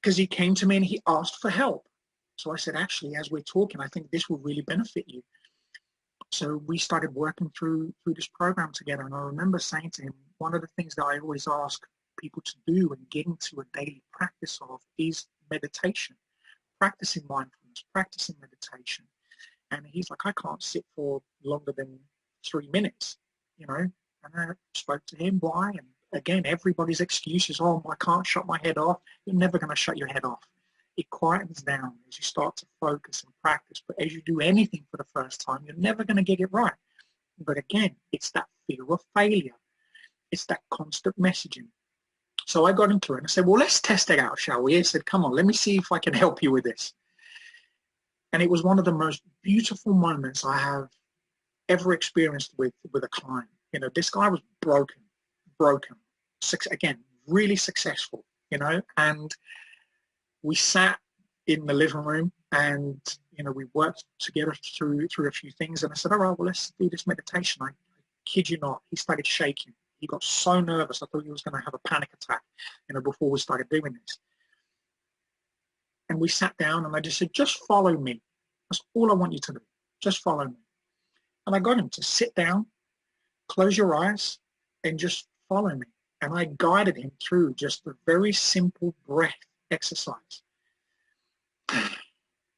Because he came to me and he asked for help. So I said, actually, as we're talking, I think this will really benefit you. So we started working through this program together. And I remember saying to him, one of the things that I always ask people to do and get into a daily practice of is meditation, practicing mindfulness, practicing meditation. And he's like, I can't sit for longer than 3 minutes, And I spoke to him, why? And again, everybody's excuse is, oh, I can't shut my head off. You're never going to shut your head off. It quietens down as you start to focus and practice. But as you do anything for the first time, you're never going to get it right. But again, it's that fear of failure. It's that constant messaging. So I got into it and I said, well, let's test it out, shall we? I said, come on, let me see if I can help you with this. And it was one of the most beautiful moments I have ever experienced with a client. This guy was broken. Again, really successful, and we sat in the living room and, we worked together through a few things. And I said, all right, well, let's do this meditation. I kid you not, he started shaking. He got so nervous. I thought he was going to have a panic attack, before we started doing this. And we sat down and I just said, just follow me. That's all I want you to do. Just follow me. And I got him to sit down, close your eyes, and just follow me. And I guided him through just a very simple breath exercise.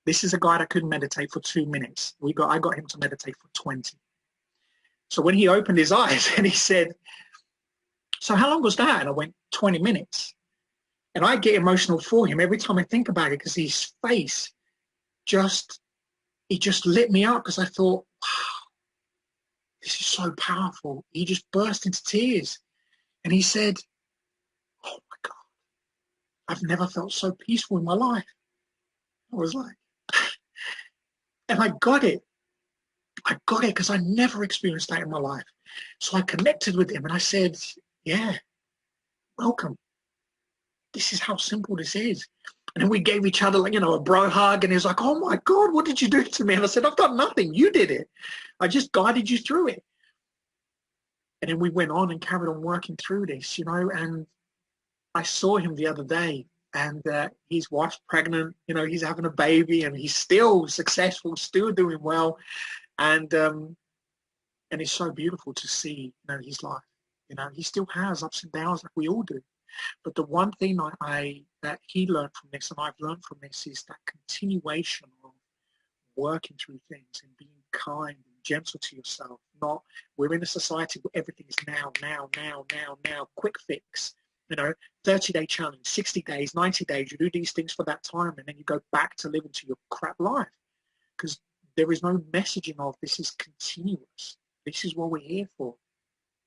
This is a guy that couldn't meditate for 2 minutes. I got him to meditate for 20. So when he opened his eyes and he said, so how long was that? And I went, 20 minutes. And I get emotional for him every time I think about it, because his face just lit me up, because I thought, wow, this is so powerful. He just burst into tears. And he said, oh my God, I've never felt so peaceful in my life. I was like, and I got it. I got it because I never experienced that in my life. So I connected with him and I said, yeah, welcome. This is how simple this is. And then we gave each other, like, a bro hug, and he was like, oh my God, what did you do to me? And I said, I've done nothing. You did it. I just guided you through it. And then we went on and carried on working through this, and I saw him the other day, and his wife's pregnant, he's having a baby, and he's still successful, still doing well. And it's so beautiful to see, his life. He still has ups and downs like we all do. But the one thing that he learned from this, and I've learned from this, is that continuation of working through things and being kind and gentle to yourself. We're in a society where everything is now, quick fix. 30-day challenge, 60 days, 90 days, you do these things for that time, and then you go back to living to your crap life. Because there is no messaging of this is continuous. This is what we're here for.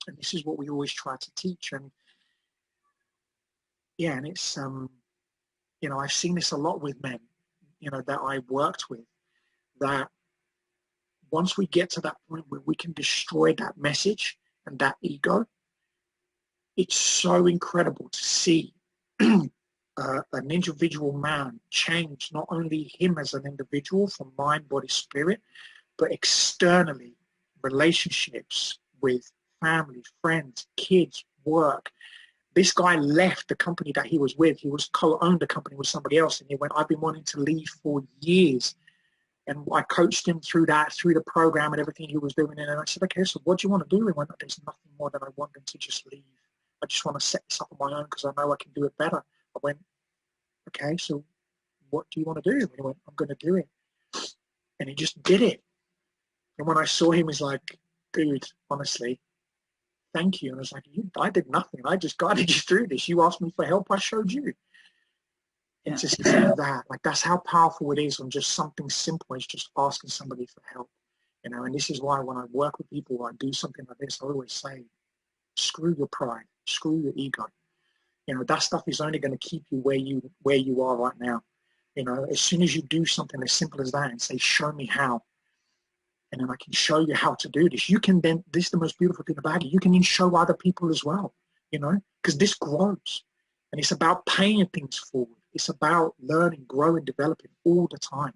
And this is what we always try to teach. And yeah, and it's, I've seen this a lot with men, that I worked with, that once we get to that point where we can destroy that message and that ego, it's so incredible to see an individual man change, not only him as an individual from mind, body, spirit, but externally, relationships with family, friends, kids, work. This guy left the company that he was with. He was co-owned a company with somebody else, and he went, I've been wanting to leave for years. And I coached him through that, through the program and everything he was doing. And I said, okay, so what do you want to do? He went, there's nothing more than I want them to just leave. I just want to set this up on my own because I know I can do it better. I went, okay, so what do you want to do? And he went, I'm going to do it. And he just did it. And when I saw him, he's like, dude, honestly, thank you. And I was like, I did nothing. I just guided you through this. You asked me for help. I showed you. Yeah. It's just like that. Like, that's how powerful it is on just something simple as just asking somebody for help. And this is why when I work with people, I do something like this, I always say, screw your pride, screw your ego. That stuff is only going to keep you where you are right now. As soon as you do something as simple as that and say, show me how, and then I can show you how to do this, you can then, this is the most beautiful thing about it, you can then show other people as well, because this grows. And it's about paying things forward. It's about learning, growing, developing all the time.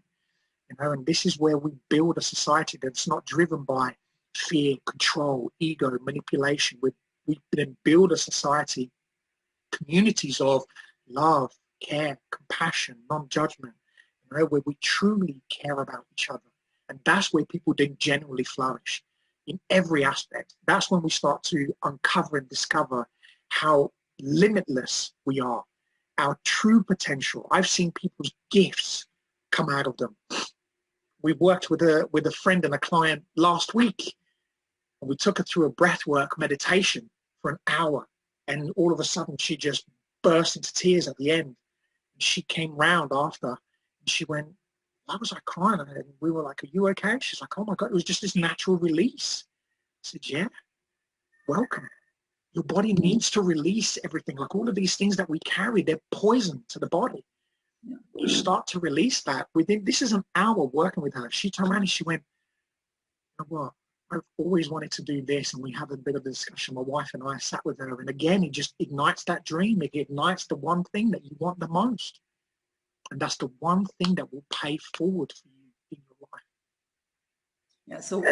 And this is where we build a society that's not driven by fear, control, ego, manipulation. We then build a society, communities of love, care, compassion, non-judgment, where we truly care about each other. And that's where people then genuinely flourish in every aspect. That's when we start to uncover and discover how limitless we are, our true potential. I've seen people's gifts come out of them. We worked with a friend and a client last week, and we took her through a breathwork meditation for an hour. And all of a sudden, she just burst into tears at the end. And she came round after, and she went, why was I crying? And we were like, are you okay? She's like, oh my God, it was just this natural release. I said, yeah, welcome. Your body needs to release everything. Like, all of these things that we carry, they're poison to the body. You start to release that within, this is an hour working with her. She turned around and she went, you know what? I've always wanted to do this. And we had a bit of a discussion. My wife and I sat with her. And again, it just ignites that dream. It ignites the one thing that you want the most. And that's the one thing that will pay forward for you in your life. Yeah, so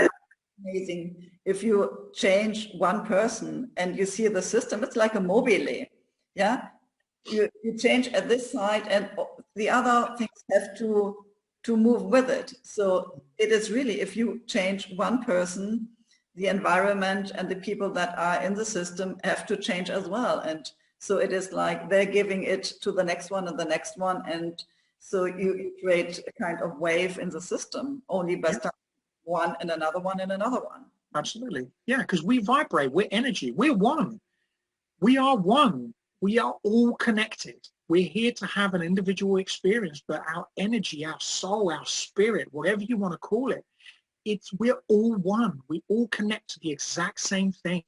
amazing. If you change one person and you see the system, it's like a mobile. Yeah, you change at this side and the other things have to move with it. So it is really, if you change one person, the environment and the people that are in the system have to change as well. And so it is like they're giving it to the next one and the next one. And so you create a kind of wave in the system only by starting one and another one and another one. Absolutely. Yeah, because we vibrate, we're energy, we're one. We are one. We are all connected. We're here to have an individual experience, but our energy, our soul, our spirit, whatever you want to call it, we're all one. We all connect to the exact same thing.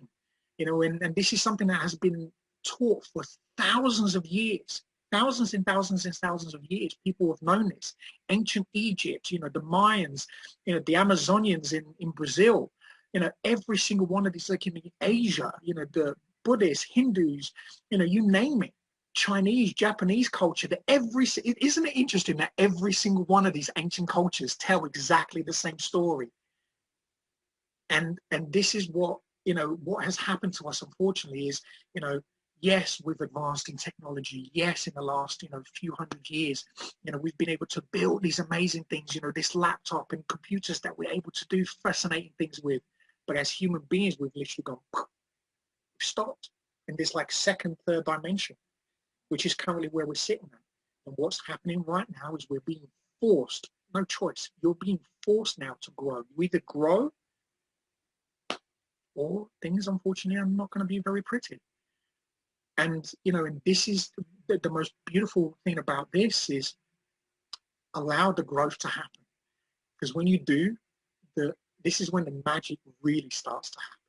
You know, and this is something that has been taught for thousands of years. Thousands and thousands and thousands of years, people have known this. Ancient Egypt, you know, the Mayans, you know, the Amazonians in Brazil, you know, every single one of these, like in Asia, you know, the Buddhists, Hindus, you know, you name it, Chinese, Japanese culture, isn't it interesting that every single one of these ancient cultures tell exactly the same story? And this is what, you know, what has happened to us, unfortunately, is, you know, yes, we've advanced in technology. Yes, in the last, you know, few hundred years, you know, we've been able to build these amazing things, you know, this laptop and computers that we're able to do fascinating things with. But as human beings, we've literally gone, we've stopped in this like second, third dimension, which is currently where we're sitting at. And what's happening right now is we're being forced, no choice. You're being forced now to grow. You either grow or things, unfortunately, are not going to be very pretty. And, you know, and this is the most beautiful thing about this is allow the growth to happen. Because when you do, this is when the magic really starts to happen,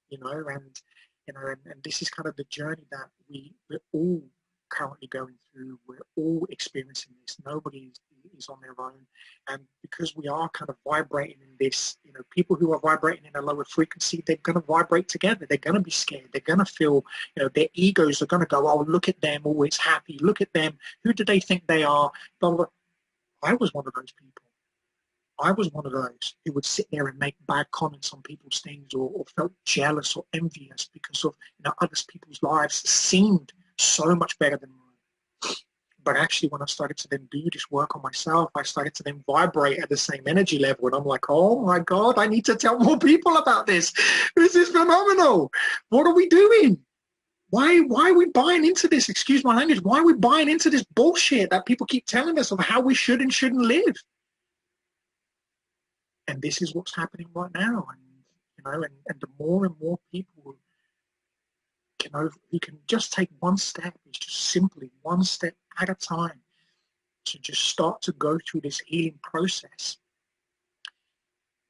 you know, and this is kind of the journey that we're all currently going through. We're all experiencing this. Nobody is on their own. And because we are kind of vibrating in this, you know, people who are vibrating in a lower frequency, they're going to vibrate together. They're going to be scared. They're going to feel, you know, their egos are going to go, oh, look at them, always happy. Look at them. Who do they think they are? Blah, blah. I was one of those people. I was one of those who would sit there and make bad comments on people's things or felt jealous or envious because of, you know, other people's lives seemed so much better than mine. But actually, when I started to then do this work on myself, I started to then vibrate at the same energy level. And I'm like, oh my God, I need to tell more people about this. This is phenomenal. What are we doing? Why are we buying into this? Excuse my language. Why are we buying into this bullshit that people keep telling us of how we should and shouldn't live? And this is what's happening right now. And, you know, and the more and more people who can just take one step, it's just simply one step at a time to just start to go through this healing process,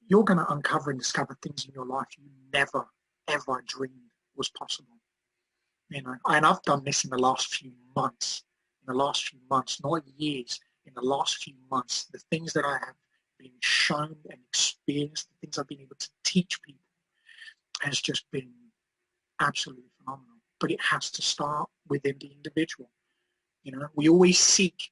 you're going to uncover and discover things in your life you never, ever dreamed was possible. You know, and I've done this in the last few months, not years, in the last few months, the things that I have been shown and experienced, the things I've been able to teach people has just been absolutely phenomenal. But it has to start within the individual. You know, we always seek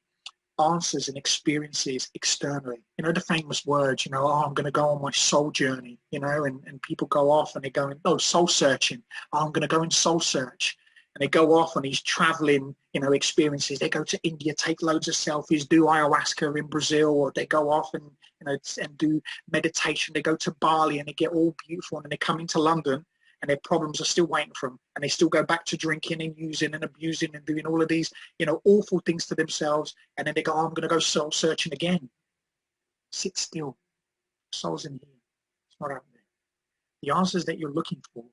answers and experiences externally. You know, the famous words, you know, oh, I'm going to go on my soul journey, you know, and people go off and they go, oh, soul searching. Oh, I'm going to go and soul search. And they go off on these traveling, you know, experiences. They go to India, take loads of selfies, do ayahuasca in Brazil, or they go off and, you know, and do meditation. They go to Bali and they get all beautiful, and then they come into London and their problems are still waiting for them, and they still go back to drinking and using and abusing and doing all of these, you know, awful things to themselves. And then they go, oh, I'm going to go soul searching again. Sit still. Soul's in here. It's not out there. The answers that you're looking for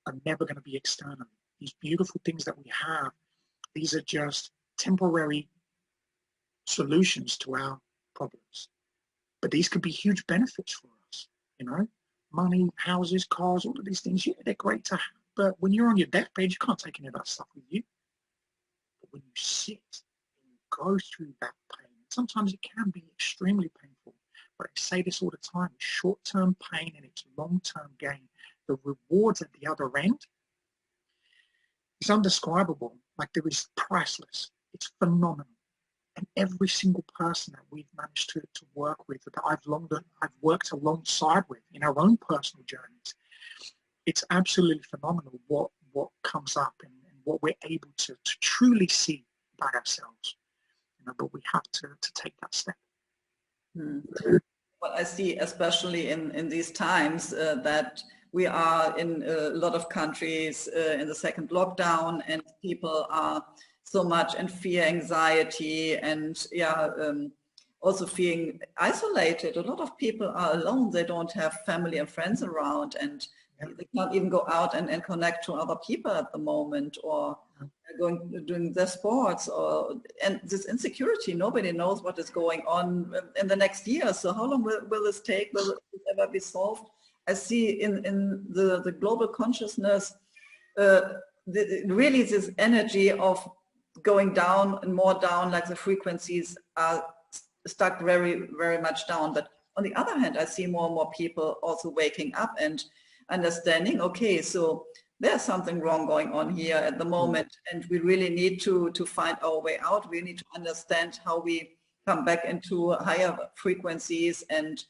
are never going to be external. These beautiful things that we have, these are just temporary solutions to our problems. But these could be huge benefits for us, you know, money, houses, cars, all of these things. Yeah, they're great to have. But when you're on your deathbed, you can't take any of that stuff with you. But when you sit and you go through that pain, sometimes it can be extremely painful. But I say this all the time, it's short-term pain and it's long-term gain. The rewards at the other end, it's undescribable. Like, there is priceless. It's phenomenal. And every single person that we've managed to work with, that I've worked alongside with in our own personal journeys, it's absolutely phenomenal what comes up and what we're able to truly see about ourselves. You know, but we have to take that step. What I see, especially in these times, that we are in a lot of countries in the second lockdown, and people are so much in fear, anxiety, and also feeling isolated. A lot of people are alone. They don't have family and friends around, and they can't even go out and connect to other people at the moment, or doing their sports, and this insecurity. Nobody knows what is going on in the next year. So how long will this take? Will it ever be solved? I see in the global consciousness really this energy of going down and more down, like the frequencies are stuck very, very much down. But on the other hand, I see more and more people also waking up and understanding, okay, so there's something wrong going on here at the moment, and we really need to find our way out. We need to understand how we come back into higher frequencies, and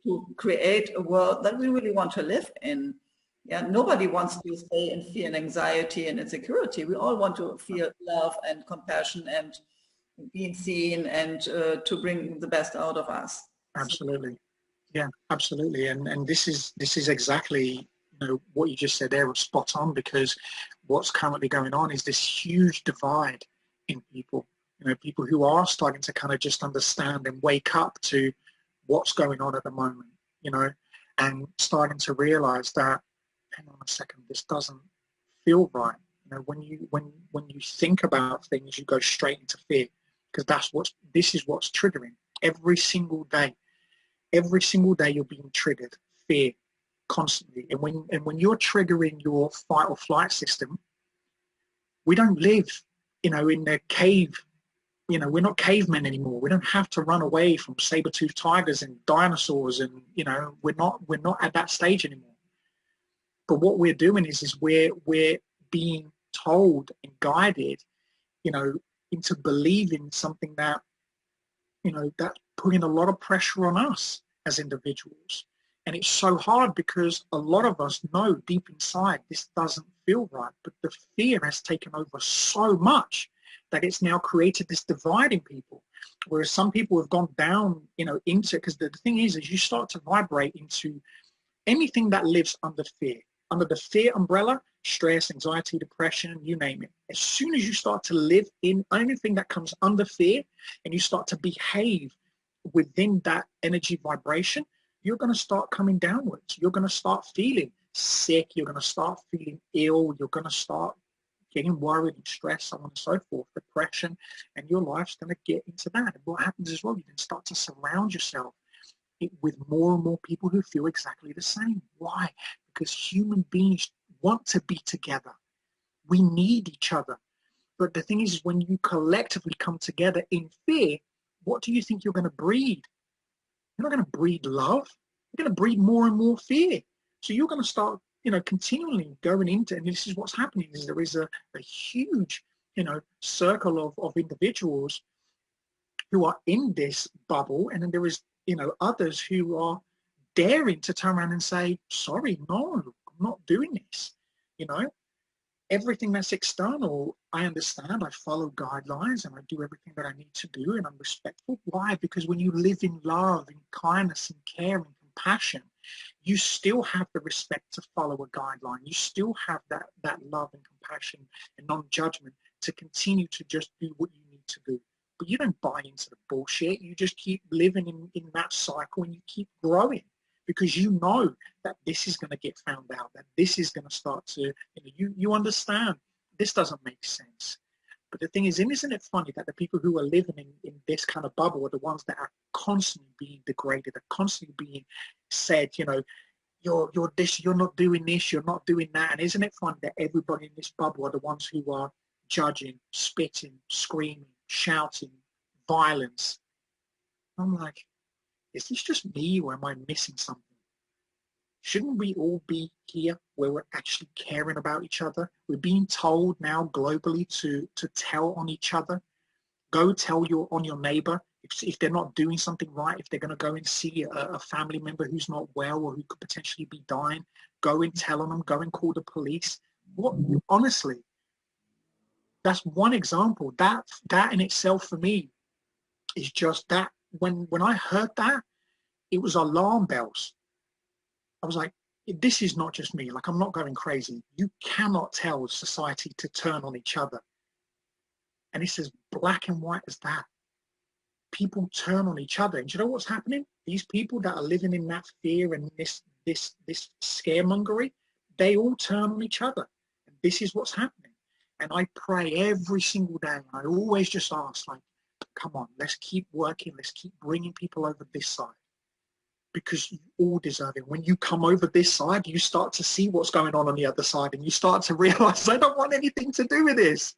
to create a world that we really want to live in. Nobody wants to stay in fear and anxiety and insecurity. We all want to feel love and compassion and being seen, and to bring the best out of us. Absolutely. Yeah, absolutely. And this is exactly, what you just said there was spot on, because what's currently going on is this huge divide in people. People who are starting to kind of just understand and wake up to what's going on at the moment, and starting to realize that, hang on a second, this doesn't feel right. When you think about things, you go straight into fear, because this is what's triggering every single day. Every single day you're being triggered, fear, constantly. And when you're triggering your fight or flight system, we don't live, in a cave. We're not cavemen anymore. We don't have to run away from saber-toothed tigers and dinosaurs, and we're not at that stage anymore. But what we're doing is we're being told and guided, into believing something that, that's putting a lot of pressure on us as individuals. And it's so hard because a lot of us know deep inside this doesn't feel right, but the fear has taken over so much that it's now created this divide in people. Whereas some people have gone down, into, because the thing is you start to vibrate into anything that lives under fear, under the fear umbrella, stress, anxiety, depression, you name it. As soon as you start to live in anything that comes under fear, and you start to behave within that energy vibration, you're going to start coming downwards. You're going to start feeling sick. You're going to start feeling ill. You're going to start getting worried and stressed, so on and so forth, depression, and your life's going to get into that. And what happens as well, you then start to surround yourself with more and more people who feel exactly the same. Why? Because human beings want to be together. We need each other. But the thing is, when you collectively come together in fear, what do you think you're going to breed? You're not going to breed love. You're going to breed more and more fear. So you're going to start, continually going into, and this is what's happening, is there is a huge, circle of individuals who are in this bubble, and then there is, others who are daring to turn around and say, sorry, no, I'm not doing this. Everything that's external, I understand, I follow guidelines and I do everything that I need to do, and I'm respectful. Why? Because when you live in love, in kindness, and care, and compassion, you still have the respect to follow a guideline. You still have that love and compassion and non-judgment to continue to just do what you need to do. But you don't buy into the bullshit. You just keep living in that cycle, and you keep growing, because you know that this is going to get found out, that this is going to start to, you understand this doesn't make sense. But the thing is, isn't it funny that the people who are living in this kind of bubble are the ones that are constantly being degraded, are constantly being said, you're this, you're not doing this, you're not doing that. And isn't it funny that everybody in this bubble are the ones who are judging, spitting, screaming, shouting, violence? I'm like, is this just me, or am I missing something? Shouldn't we all be here where we're actually caring about each other? We're being told now globally to tell on each other. Go tell on your neighbor if they're not doing something right, if they're going to go and see a family member who's not well or who could potentially be dying. Go and tell on them. Go and call the police. What? Honestly, that's one example. That in itself for me is just that. When I heard that, it was alarm bells. I was like, this is not just me, like I'm not going crazy. You cannot tell society to turn on each other. And it's as black and white as that. People turn on each other. And do you know what's happening? These people that are living in that fear and this scaremongery, they all turn on each other. And this is what's happening. And I pray every single day. And I always just ask, like, come on, let's keep working. Let's keep bringing people over this side. Because you all deserve it. When you come over this side, you start to see what's going on the other side. And you start to realize, I don't want anything to do with this.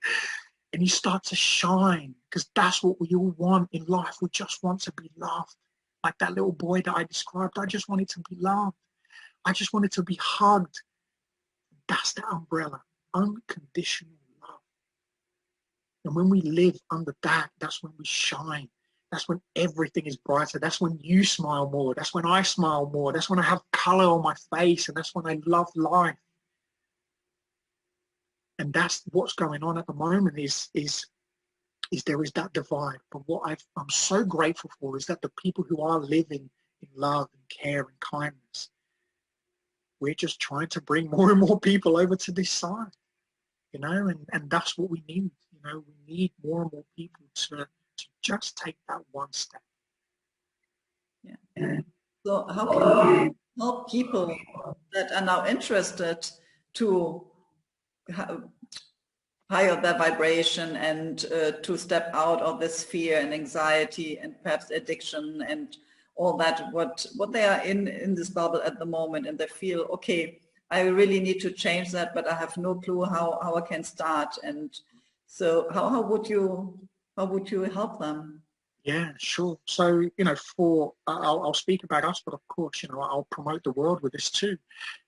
And you start to shine, because that's what we all want in life. We just want to be loved. Like that little boy that I described, I just wanted to be loved. I just wanted to be hugged. That's the umbrella, unconditional love. And when we live under that, that's when we shine. That's when everything is brighter. That's when you smile more. That's when I smile more. That's when I have color on my face. And that's when I love life. And that's what's going on at the moment is there is that divide. But what I'm so grateful for is that the people who are living in love and care and kindness, we're just trying to bring more and more people over to this side, you know, and that's what we need. You know, we need more and more people to just take that one step. Yeah. So how can we help people that are now interested to higher their vibration and to step out of this fear and anxiety and perhaps addiction and all that, what they are in this bubble at the moment, and they feel, okay, I really need to change that, but I have no clue how I can start. And so how would you help them? Yeah, sure. So, you know, I'll speak about us, but of course, you know, I'll promote the world with this too.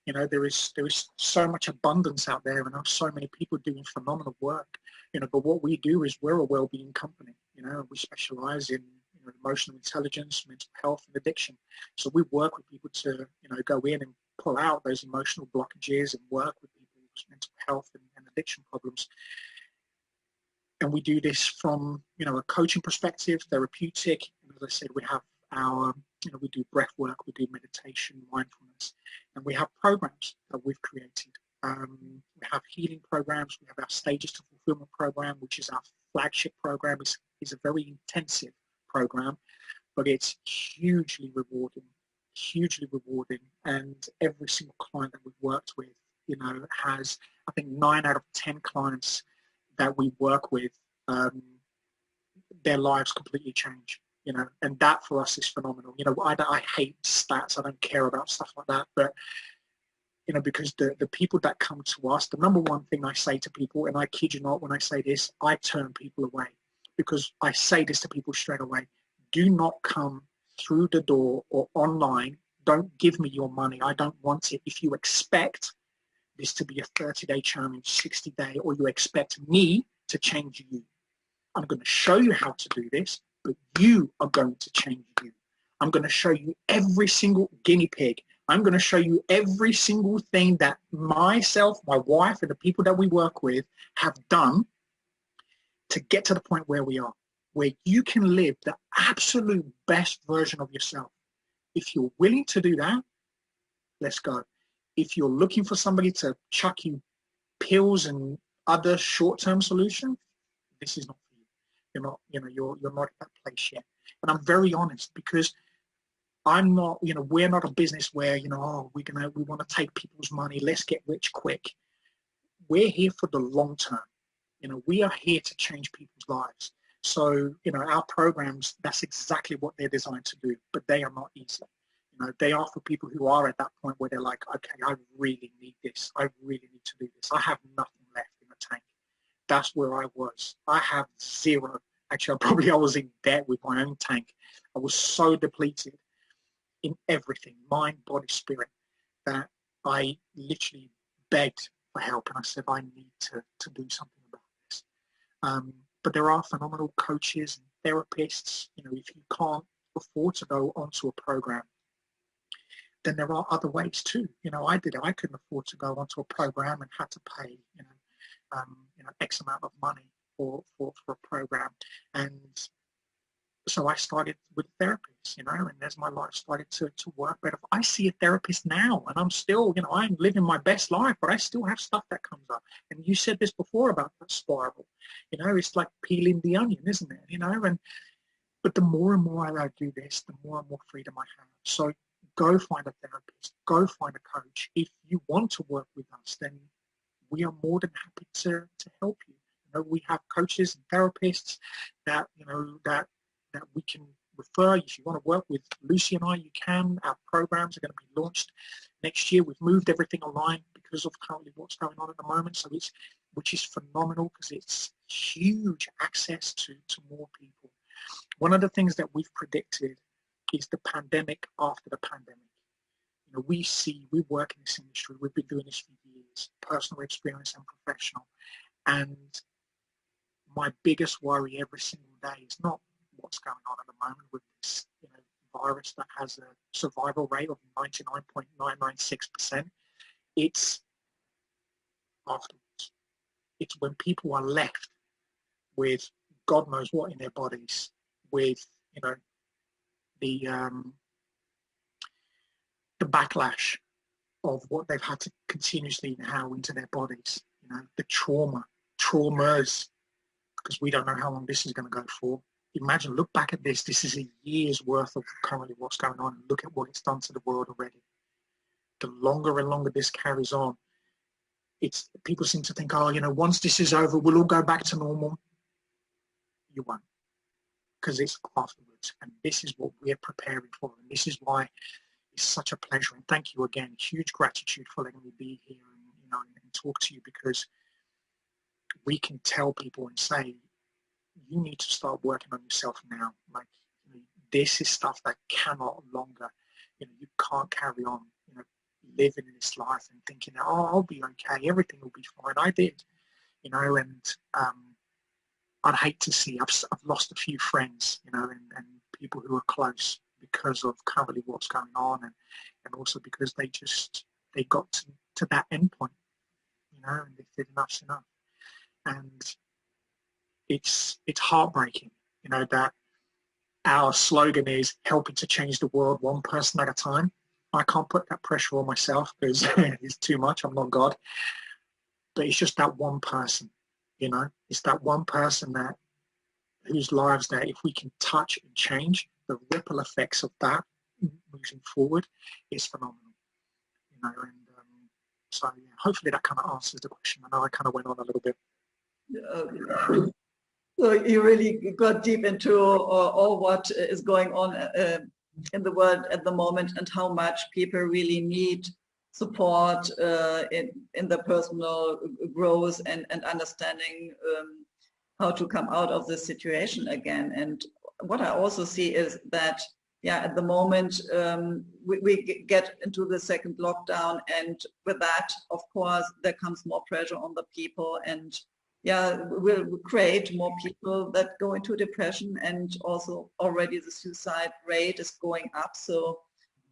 You know, there is so much abundance out there, and there are so many people doing phenomenal work. You know, but what we do is we're a well-being company. You know, we specialize in emotional intelligence, mental health, and addiction. So we work with people to go in and pull out those emotional blockages and work with people's mental health and addiction problems. And we do this from, a coaching perspective, therapeutic. And as I said, we have our, we do breath work, we do meditation, mindfulness, and we have programs that we've created. We have healing programs. We have our Stages to Fulfillment program, which is our flagship program. It's a very intensive program, but it's hugely rewarding. And every single client that we've worked with, has, I think, 9 out of 10 clients that we work with, their lives completely change, and that for us is phenomenal. I hate stats. I don't care about stuff like that, but because the people that come to us, the number one thing I say to people, and I kid you not when I say this, I turn people away, because I say this to people straight away: do not come through the door or online. Don't give me your money. I don't want it. If you expect this to be a 30-day challenge, 60-day, or you expect me to change you, I'm going to show you how to do this, but you are going to change you. I'm going to show you every single guinea pig. I'm going to show you every single thing that myself, my wife, and the people that we work with have done to get to the point where we are, where you can live the absolute best version of yourself. If you're willing to do that, let's go. If you're looking for somebody to chuck you pills and other short-term solutions, this is not for you. You're not at that place yet. And I'm very honest, because I'm not, we're not a business where, we want to take people's money, let's get rich quick. We're here for the long term. We are here to change people's lives. So, our programs, that's exactly what they're designed to do, but they are not easy. They are for people who are at that point where they're like, okay, I really need this. I really need to do this. I have nothing left in the tank. That's where I was. I have zero. Actually, I was in debt with my own tank. I was so depleted in everything, mind, body, spirit, that I literally begged for help. And I said, I need to do something about this. But there are phenomenal coaches and therapists. If you can't afford to go onto a program, then there are other ways too. I did it. I couldn't afford to go onto a program and had to pay, X amount of money for a program. And so I started with therapists, you know, and as my life started to work better, I see a therapist now, and I'm still, you know, I'm living my best life, but I still have stuff that comes up. And you said this before about that spiral, you know, it's like peeling the onion, isn't it? You know, but the more and more I do this, the more and more freedom I have. So go find a therapist, go find a coach. If you want to work with us, then we are more than happy to help you. You know, we have coaches and therapists that, you know, that we can refer. If you want to work with Lucy and I, you can. Our programs are going to be launched next year. We've moved everything online because of currently what's going on at the moment. So which is phenomenal, because it's huge access to more people. One of the things that we've predicted is the pandemic after the pandemic. You know, we work in this industry. We've been doing this for years, personal experience and professional. And my biggest worry every single day is not what's going on at the moment with this, you know, virus that has a survival rate of 99.996%. It's afterwards. It's when people are left with God knows what in their bodies, with, you know, the backlash of what they've had to continuously inhale into their bodies, you know, the traumas, because we don't know how long this is going to go for. Imagine, look back at this. This is a year's worth of currently what's going on. Look at what it's done to the world already. The longer and longer this carries on, people seem to think, oh, you know, once this is over, we'll all go back to normal. You won't, because it's afterwards. And this is what we're preparing for. And this is why it's such a pleasure. And thank you again. Huge gratitude for letting me be here and, you know, and talk to you, because we can tell people and say, you need to start working on yourself now. Like, you know, this is stuff that cannot longer, you know, you can't carry on, you know, living in this life and thinking, oh, I'll be okay, everything will be fine. I did, you know, and I'd hate to see, I've lost a few friends, you know, and people who are close because of currently what's going on, and also because they got to that end point, you know, and they said enough's enough. And it's heartbreaking, you know, that our slogan is helping to change the world one person at a time. I can't put that pressure on myself because it's too much. I'm not God. But it's just that one person, you know, it's that one person whose lives that if we can touch and change, the ripple effects of that moving forward is phenomenal, you know. And so yeah, hopefully that kind of answers the question. I know I kind of went on a little bit. So you really got deep into all what is going on in the world at the moment, and how much people really need support in the personal growth and understanding how to come out of this situation again. And what I also see is that, yeah, at the moment we get into the second lockdown, and with that, of course, there comes more pressure on the people, and yeah, we'll create more people that go into depression, and also already the suicide rate is going up. So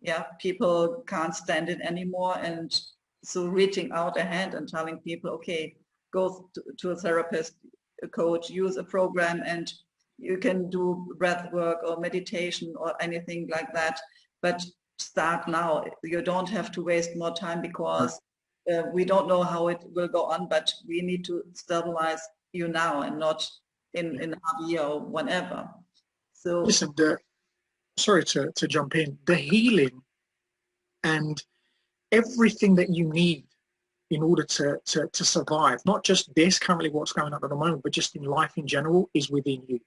yeah, people can't stand it anymore, and so reaching out a hand and telling people, okay, go to a therapist, a coach, use a program, and you can do breath work or meditation or anything like that, but start now. You don't have to waste more time, because we don't know how it will go on, but we need to stabilize you now and not in half a year or whenever. So listen, sorry to jump in, the healing and everything that you need in order to survive, not just this currently what's going on at the moment, but just in life in general, is within you.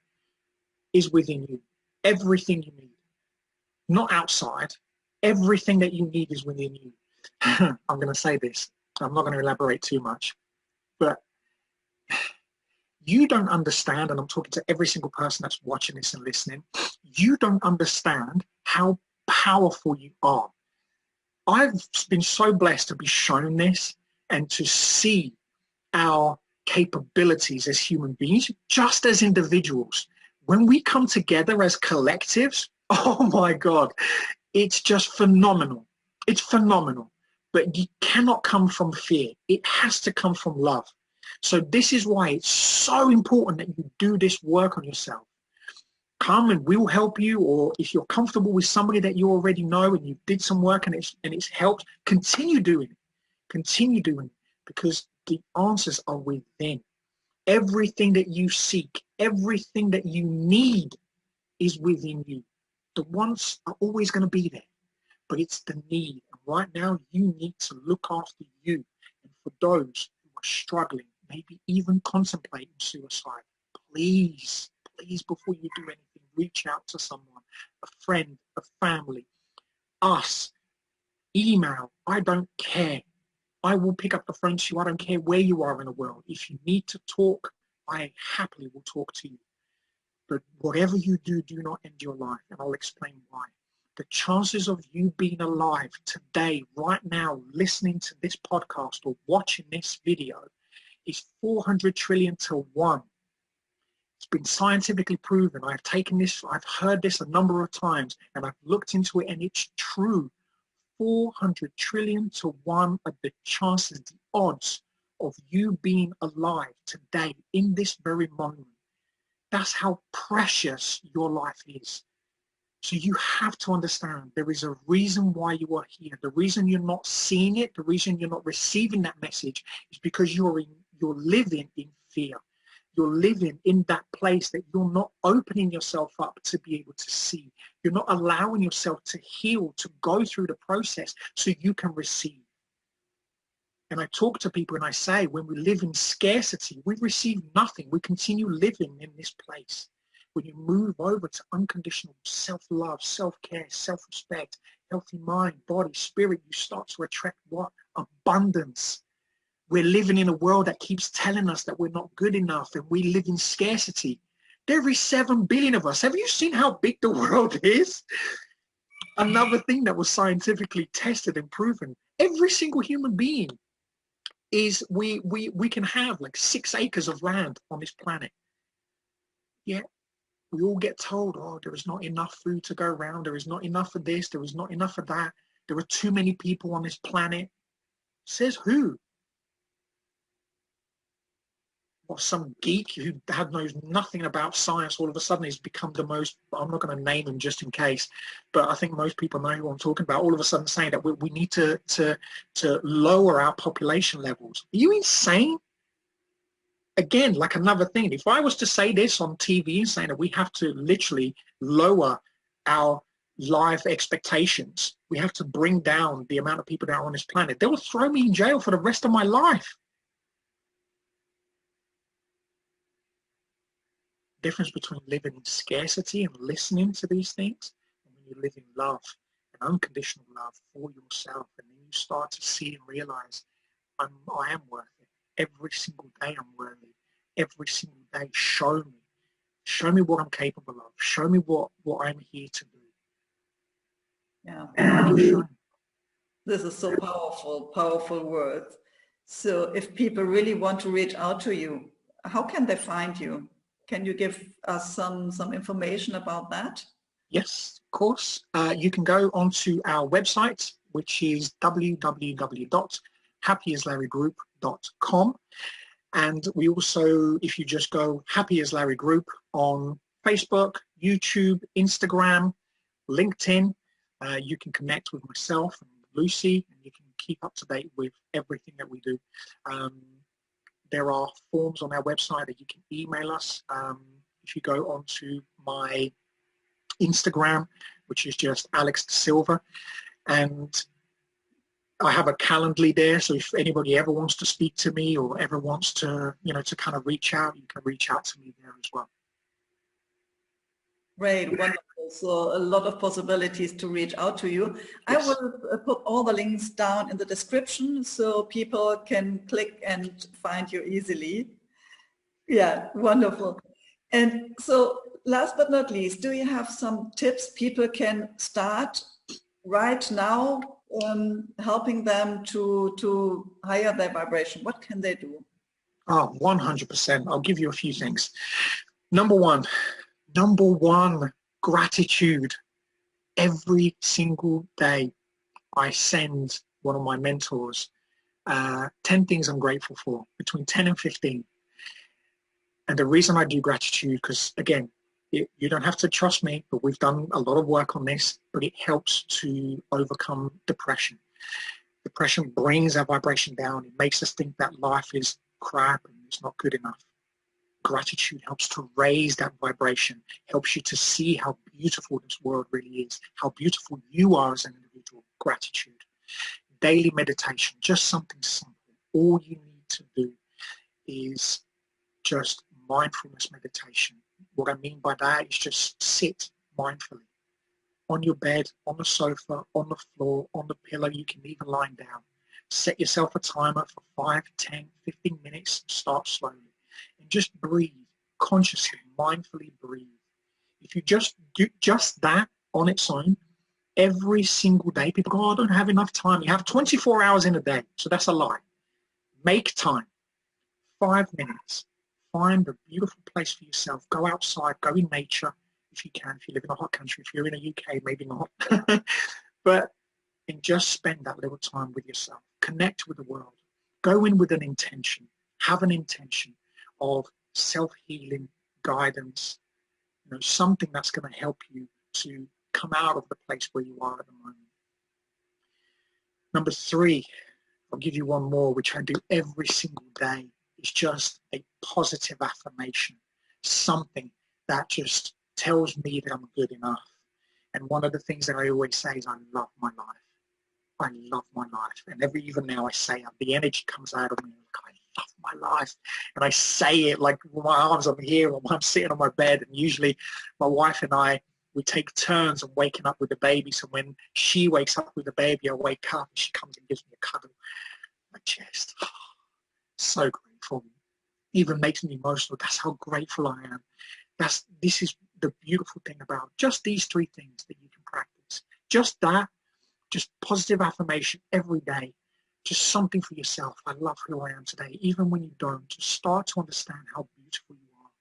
Everything you need, not outside. Everything that you need is within you. I'm going to say this, I'm not going to elaborate too much, but you don't understand, and I'm talking to every single person that's watching this and listening, you don't understand how powerful you are. I've been so blessed to be shown this and to see our capabilities as human beings, just as individuals. When we come together as collectives, oh my God, it's just phenomenal. It's phenomenal. But it cannot come from fear. It has to come from love. So this is why it's so important that you do this work on yourself. come and we'll help you, or if you're comfortable with somebody that you already know and you did some work and it's helped, continue doing it. Continue doing it, because the answers are within. Everything that you seek, everything that you need is within you. The wants are always going to be there, but it's the need. And right now, you need to look after you. And for those who are struggling, maybe even contemplating suicide, please, before you do anything, reach out to someone, a friend, a family, us, email. I don't care. I will pick up the phone to you. I don't care where you are in the world. If you need to talk, I happily will talk to you. But whatever you do, do not end your life. And I'll explain why. The chances of you being alive today, right now, listening to this podcast or watching this video is 400 trillion to 1. It's been scientifically proven. I've taken this, I've heard this a number of times, and I've looked into it, and it's true. 400 trillion to 1 are the chances, the odds of you being alive today in this very moment. That's how precious your life is. So you have to understand there is a reason why you are here. The reason you're not seeing it, the reason you're not receiving that message is because you're living in fear. You're living in that place that you're not opening yourself up to be able to see. You're not allowing yourself to heal, to go through the process so you can receive. And I talk to people and I say, when we live in scarcity, we receive nothing. We continue living in this place. When you move over to unconditional self-love, self-care, self-respect, healthy mind, body, spirit, you start to attract what? Abundance. We're living in a world that keeps telling us that we're not good enough and we live in scarcity. There is 7 billion of us. Have you seen how big the world is? Another thing that was scientifically tested and proven, every single human being is, we can have like 6 acres of land on this planet. Yet we all get told, oh, there is not enough food to go around. There is not enough of this. There is not enough of that. There are too many people on this planet. Says who? Or some geek who knows nothing about science all of a sudden has become the most, I'm not going to name him just in case, but I think most people know who I'm talking about, all of a sudden saying that we need to lower our population levels. Are you insane? Again, like another thing, if I was to say this on TV and saying that we have to literally lower our life expectations, we have to bring down the amount of people that are on this planet, they will throw me in jail for the rest of my life. Difference between living in scarcity and listening to these things, and when you live in love and unconditional love for yourself, and then you start to see and realize I am worth it. Every single day I'm worthy. Every single day, show me what I'm capable of. Show me what I'm here to do. Yeah, this is so powerful words. So if people really want to reach out to you, how can they find you? Can you give us some information about that? Yes, of course. You can go onto our website, which is www.happyaslarrygroup.com. And we also, if you just go Happy as Larry Group on Facebook, YouTube, Instagram, LinkedIn, you can connect with myself and Lucy, and you can keep up to date with everything that we do. There are forms on our website that you can email us. If you go onto my Instagram, which is just Alex Silva, and I have a Calendly there, so if anybody ever wants to speak to me or ever wants to, to kind of reach out, you can reach out to me there as well. Great, wonderful. So a lot of possibilities to reach out to you. Yes. I will put all the links down in the description so people can click and find you easily. Yeah, wonderful. And so last but not least, do you have some tips people can start right now, helping them to higher their vibration? What can they do? Oh, 100%. I'll give you a few things. Number one, gratitude. Every single day I send one of my mentors 10 things I'm grateful for, between 10 and 15. And the reason I do gratitude, because again, You don't have to trust me, but we've done a lot of work on this, but it helps to overcome depression. Depression brings our vibration down. It makes us think that life is crap and it's not good enough. Gratitude helps to raise that vibration, helps you to see how beautiful this world really is, how beautiful you are as an individual. Gratitude. Daily meditation, just something simple. All you need to do is just mindfulness meditation. What I mean by that is just sit mindfully on your bed, on the sofa, on the floor, on the pillow. You can even lie down. Set yourself a timer for 5, 10, 15 minutes. Start slowly. And just breathe, consciously, mindfully breathe. If you just do just that on its own, every single day, people go, oh, I don't have enough time. You have 24 hours in a day, so that's a lie. Make time. 5 minutes. Find a beautiful place for yourself. Go outside, go in nature if you can. If you live in a hot country, if you're in the UK, maybe not. And just spend that little time with yourself. Connect with the world. Go in with an intention. Have an intention of self-healing, guidance, something that's going to help you to come out of the place where you are at the moment. Number 3, I'll give you one more, which I do every single day. It's just a positive affirmation, something that just tells me that I'm good enough. And one of the things that I always say is, I love my life. I love my life. And even now I say it, the energy comes out of me, like, I love my life. And I say it like with my arms on here, or I'm sitting on my bed. And usually my wife and I, we take turns on waking up with the baby. So when she wakes up with the baby, I wake up and she comes and gives me a cuddle on my chest. So grateful. Even makes me emotional. That's how grateful I am. This is the beautiful thing about just these 3 things that you can practice. Just that, just positive affirmation every day. Just something for yourself. I love who I am today. Even when you don't, just start to understand how beautiful you are.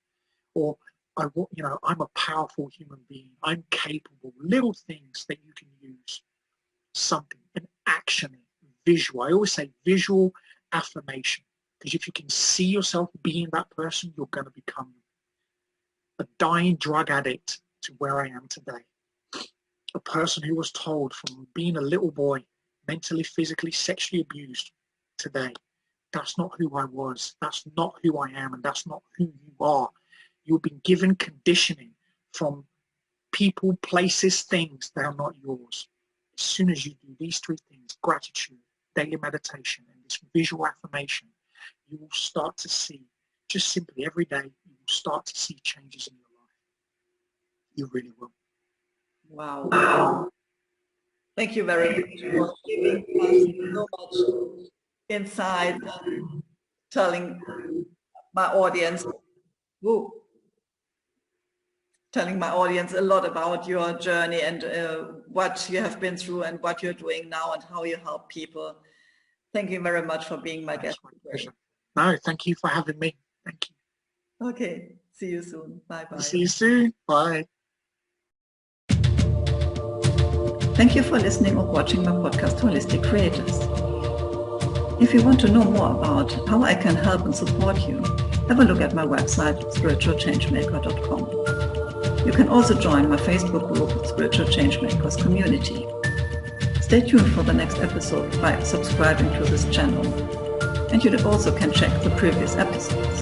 Or I'm a powerful human being. I'm capable. Little things that you can use. Something, an action, visual. I always say visual affirmation. Because if you can see yourself being that person, you're going to become a dying drug addict to where I am today. A person who was told from being a little boy, mentally, physically, sexually abused, today, that's not who I was. That's not who I am, and that's not who you are. You've been given conditioning from people, places, things that are not yours. As soon as you do these 3 things, gratitude, daily meditation, and this visual affirmation, you will start to see, just simply every day, you will start to see changes in your life. You really will. Wow. Thank you very much for giving us so much insight, telling my audience a lot about your journey and what you have been through and what you're doing now and how you help people. Thank you very much for being my guest. My pleasure. No, thank you for having me. Thank you. Okay. See you soon. Bye-bye. See you soon. Bye. Thank you for listening or watching my podcast, Holistic Creators. If you want to know more about how I can help and support you, have a look at my website, Spiritual-Changemaker.com. You can also join my Facebook group, Spiritual-Changemakers-Community. Stay tuned for the next episode by subscribing to this channel. And you also can check the previous episodes.